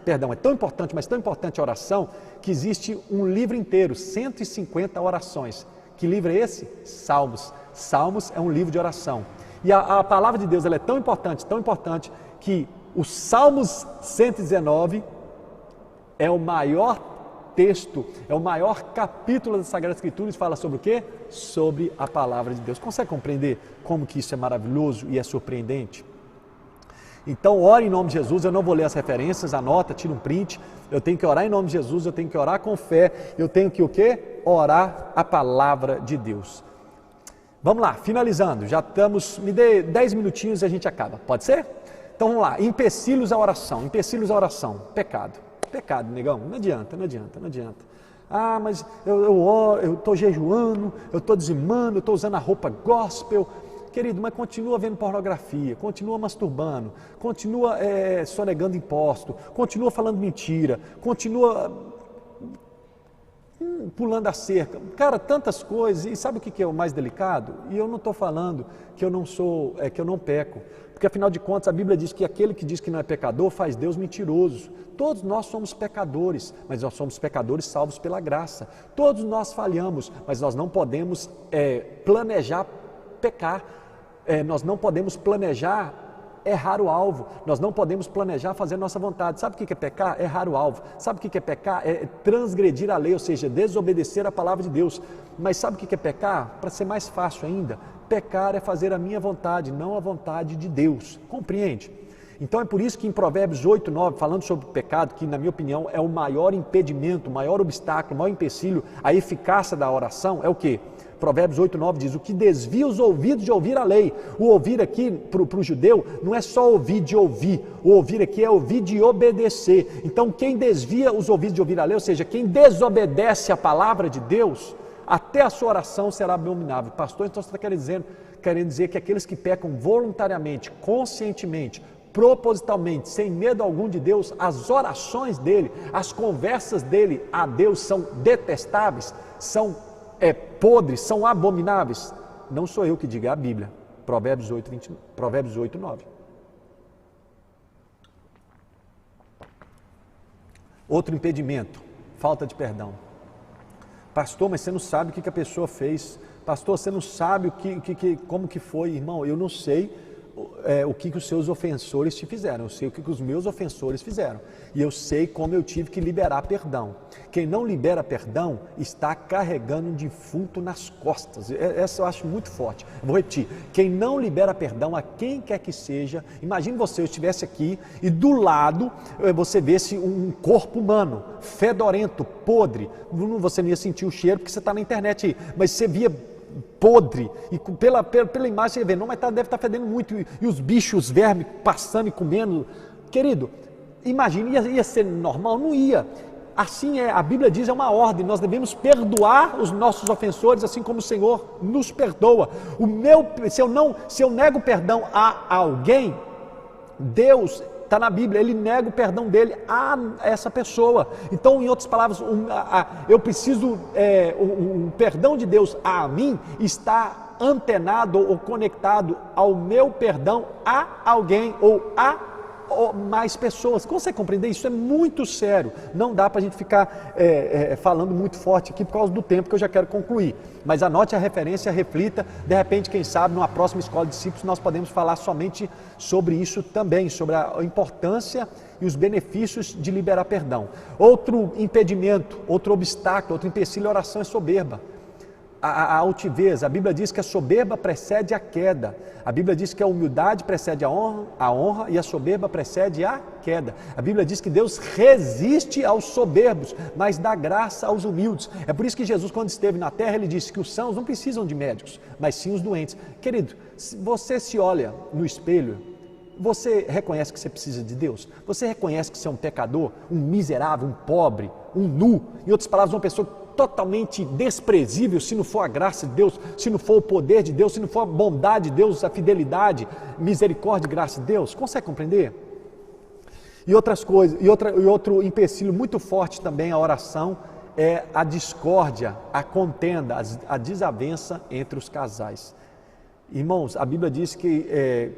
perdão, é tão importante, mas tão importante a oração, que existe um livro inteiro, 150 orações. Que livro é esse? Salmos. Salmos é um livro de oração. E a palavra de Deus ela é tão importante, que o Salmos 119 é o maior texto, é o maior capítulo da Sagrada Escritura e fala sobre o quê? Sobre a palavra de Deus. Consegue compreender como que isso é maravilhoso e é surpreendente? Então, ore em nome de Jesus. Eu não vou ler as referências, anota, tira um print. Eu tenho que orar em nome de Jesus, eu tenho que orar com fé, eu tenho que o quê? Orar a palavra de Deus. Vamos lá, finalizando, já estamos, me dê 10 minutinhos e a gente acaba, pode ser? Então vamos lá, empecilhos à oração, pecado, negão, não adianta. Ah, mas eu oro, eu estou jejuando, eu estou dizimando, eu estou usando a roupa gospel. Querido, mas continua vendo pornografia, continua masturbando, continua sonegando imposto, continua falando mentira, continua pulando a cerca. Cara, tantas coisas. E sabe o que é o mais delicado? E eu não estou falando que eu não peco. Porque afinal de contas a Bíblia diz que aquele que diz que não é pecador faz Deus mentiroso. Todos nós somos pecadores, mas nós somos pecadores salvos pela graça. Todos nós falhamos, mas nós não podemos planejar pecar. Nós não podemos planejar errar o alvo, nós não podemos planejar fazer nossa vontade. Sabe o que é pecar? Errar o alvo. Sabe o que é pecar? É transgredir a lei, ou seja, desobedecer a palavra de Deus. Mas sabe o que é pecar? Para ser mais fácil ainda, pecar é fazer a minha vontade, não a vontade de Deus. Compreende? Então é por isso que em Provérbios 8, 9, falando sobre o pecado, que na minha opinião é o maior impedimento, o maior obstáculo, o maior empecilho à eficácia da oração, é o quê? Provérbios 8, 9 diz, o que desvia os ouvidos de ouvir a lei. O ouvir aqui, para o judeu, não é só ouvir de ouvir. O ouvir aqui é ouvir de obedecer. Então, quem desvia os ouvidos de ouvir a lei, ou seja, quem desobedece a palavra de Deus, até a sua oração será abominável. Pastor, então você está querendo dizer que aqueles que pecam voluntariamente, conscientemente, propositalmente, sem medo algum de Deus, as orações dele, as conversas dele a Deus são detestáveis, são podres, são abomináveis. Não sou eu que digo, é a Bíblia. Provérbios 8, 9. Outro impedimento, falta de perdão. Pastor, mas você não sabe o que a pessoa fez. Pastor, você não sabe como que foi. Irmão, eu não sei o que os seus ofensores te fizeram, eu sei o que os meus ofensores fizeram, e eu sei como eu tive que liberar perdão. Quem não libera perdão está carregando um defunto nas costas. Essa eu acho muito forte. Eu vou repetir, quem não libera perdão a quem quer que seja, imagine você, eu estivesse aqui e do lado você visse um corpo humano, fedorento, podre, você não ia sentir o cheiro porque você está na internet aí, mas você via podre, e pela imagem você vê, não, mas deve estar fedendo muito, e os bichos, os vermes passando e comendo. Querido, imagine, ia ser normal? Não ia. Assim a Bíblia diz, é uma ordem, nós devemos perdoar os nossos ofensores, assim como o Senhor nos perdoa. Se eu nego perdão a alguém, Deus, está na Bíblia, ele nega o perdão dele a essa pessoa. Então, em outras palavras, eu preciso, o perdão de Deus a mim está antenado ou conectado ao meu perdão a alguém ou a mais pessoas. Consegue compreender? Isso é muito sério. Não dá para a gente ficar falando muito forte aqui por causa do tempo que eu já quero concluir. Mas anote a referência, reflita. De repente, quem sabe, numa próxima escola de discípulos, nós podemos falar somente sobre isso também, sobre a importância e os benefícios de liberar perdão. Outro impedimento, outro obstáculo, outro empecilho à oração é soberba. A altivez. A Bíblia diz que a soberba precede a queda. A Bíblia diz que a humildade precede a honra e a soberba precede a queda. A Bíblia diz que Deus resiste aos soberbos, mas dá graça aos humildes. É por isso que Jesus, quando esteve na terra, ele disse que os sãos não precisam de médicos, mas sim os doentes. Querido, se você se olha no espelho, você reconhece que você precisa de Deus? Você reconhece que você é um pecador, um miserável, um pobre, um nu? Em outras palavras, uma pessoa totalmente desprezível se não for a graça de Deus, se não for o poder de Deus, se não for a bondade de Deus, a fidelidade, misericórdia e graça de Deus. Consegue compreender? E outras coisas, e outro empecilho muito forte também à oração é a discórdia, a contenda, a desavença entre os casais. Irmãos, a Bíblia diz que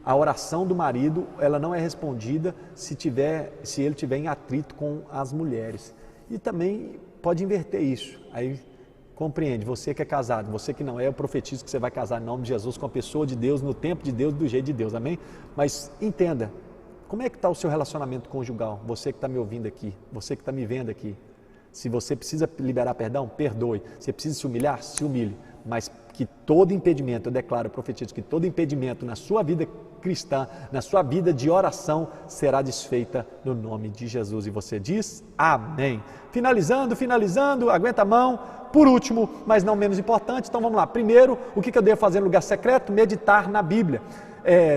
a oração do marido, ela não é respondida se ele tiver em atrito com as mulheres. E também pode inverter isso. Aí compreende, você que é casado, você que não é, eu profetizo que você vai casar em nome de Jesus com a pessoa de Deus, no tempo de Deus, do jeito de Deus, amém? Mas entenda, como é que está o seu relacionamento conjugal? Você que está me ouvindo aqui, você que está me vendo aqui. Se você precisa liberar perdão, perdoe. Se precisa se humilhar, se humilhe. Mas que todo impedimento, eu declaro, eu profetizo, que todo impedimento na sua vida cristã, na sua vida de oração, será desfeita no nome de Jesus. E você diz amém. Finalizando, aguenta a mão. Por último, mas não menos importante, então vamos lá. Primeiro, o que eu devo fazer no lugar secreto? Meditar na Bíblia.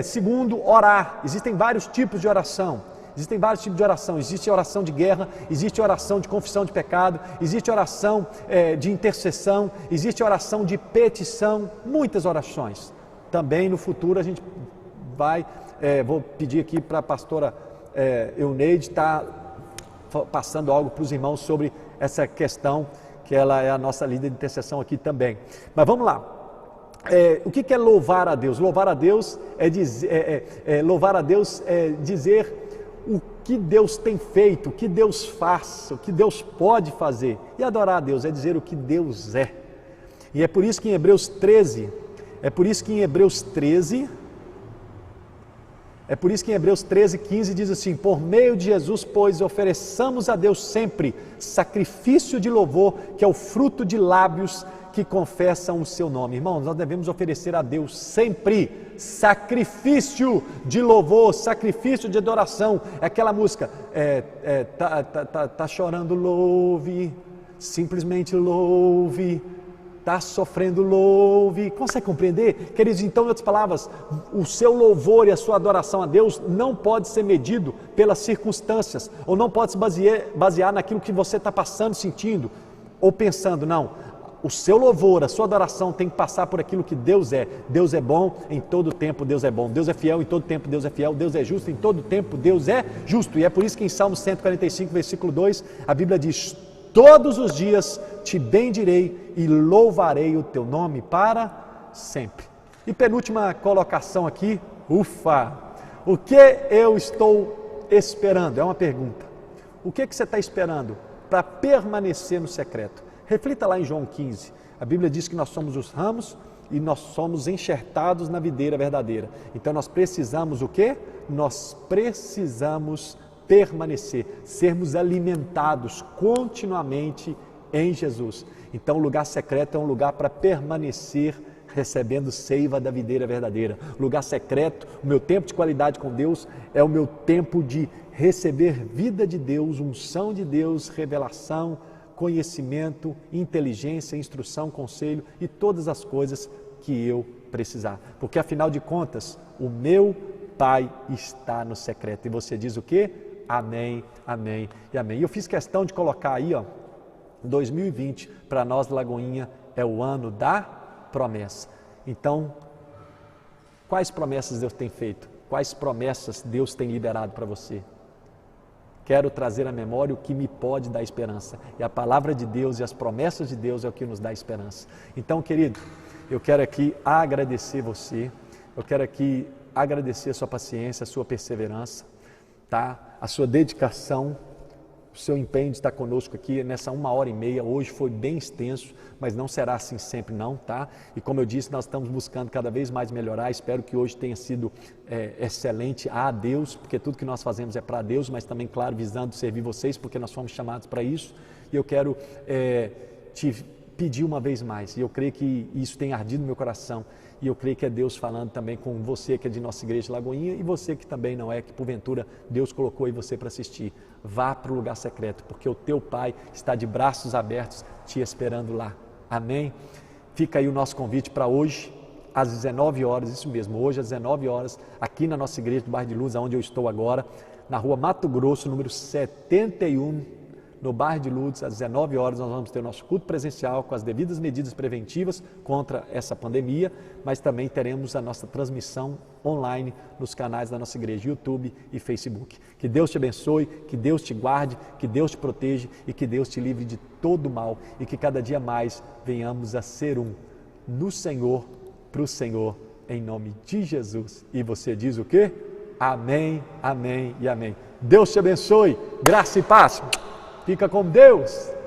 Segundo, orar. Existem vários tipos de oração. Existe oração de guerra, existe oração de confissão de pecado, existe oração de intercessão, existe oração de petição, muitas orações. Também no futuro a gente vai, vou pedir aqui para a pastora Euneide estar passando algo para os irmãos sobre essa questão, que ela é a nossa líder de intercessão aqui também. Mas vamos lá. O que é louvar a Deus? Louvar a Deus é dizer o que Deus tem feito, o que Deus faz, o que Deus pode fazer. E adorar a Deus é dizer o que Deus é. E é por isso que em Hebreus 13, 15 diz assim: por meio de Jesus, pois, ofereçamos a Deus sempre sacrifício de louvor, que é o fruto de lábios que confessam o seu nome. Irmãos, nós devemos oferecer a Deus sempre sacrifício de louvor, sacrifício de adoração. É aquela música, tá chorando, louve, simplesmente louve, está sofrendo, louve. Consegue compreender? Queridos, então, em outras palavras, o seu louvor e a sua adoração a Deus não pode ser medido pelas circunstâncias, ou não pode se basear naquilo que você está passando, sentindo, ou pensando, não. O seu louvor, a sua adoração tem que passar por aquilo que Deus é. Deus é bom, em todo tempo Deus é bom. Deus é fiel, em todo tempo Deus é fiel. Deus é justo, em todo tempo Deus é justo. E é por isso que em Salmo 145, versículo 2, a Bíblia diz: todos os dias te bendirei e louvarei o teu nome para sempre. E penúltima colocação aqui, o que eu estou esperando? É uma pergunta. O que você está esperando para permanecer no secreto? Reflita lá em João 15, a Bíblia diz que nós somos os ramos e nós somos enxertados na videira verdadeira. Então nós precisamos o quê? Nós precisamos permanecer, sermos alimentados continuamente em Jesus. Então o lugar secreto é um lugar para permanecer recebendo seiva da videira verdadeira. Lugar secreto, o meu tempo de qualidade com Deus é o meu tempo de receber vida de Deus, unção de Deus, revelação, conhecimento, inteligência, instrução, conselho e todas as coisas que eu precisar. Porque afinal de contas, o meu Pai está no secreto. E você diz o quê? Amém, amém e amém. E eu fiz questão de colocar aí, 2020, para nós, Lagoinha, é o ano da promessa. Então, quais promessas Deus tem feito? Quais promessas Deus tem liberado para você? Quero trazer à memória o que me pode dar esperança. E a palavra de Deus e as promessas de Deus é o que nos dá esperança. Então, querido, eu quero aqui agradecer você, eu quero aqui agradecer a sua paciência, a sua perseverança, tá? A sua dedicação, o seu empenho de estar conosco aqui nessa 1h30. Hoje foi bem extenso, mas não será assim sempre não, tá? E como eu disse, nós estamos buscando cada vez mais melhorar. Espero que hoje tenha sido excelente a Deus, porque tudo que nós fazemos é para Deus, mas também, claro, visando servir vocês, porque nós fomos chamados para isso. E eu quero te pedir uma vez mais, e eu creio que isso tem ardido no meu coração, e eu creio que é Deus falando também com você que é de nossa igreja de Lagoinha, e você que também não é, que porventura Deus colocou aí você para assistir. Vá para o lugar secreto, porque o teu Pai está de braços abertos te esperando lá. Amém? Fica aí o nosso convite para hoje, às 19 horas, isso mesmo, hoje às 19 horas, aqui na nossa igreja do bairro de Luz, onde eu estou agora, na rua Mato Grosso, número 71, no bairro de Lourdes, às 19 horas, nós vamos ter o nosso culto presencial com as devidas medidas preventivas contra essa pandemia, mas também teremos a nossa transmissão online nos canais da nossa igreja, YouTube e Facebook. Que Deus te abençoe, que Deus te guarde, que Deus te proteja e que Deus te livre de todo mal e que cada dia mais venhamos a ser um no Senhor, para o Senhor em nome de Jesus. E você diz o quê? Amém, amém e amém. Deus te abençoe, graça e paz. Fica com Deus.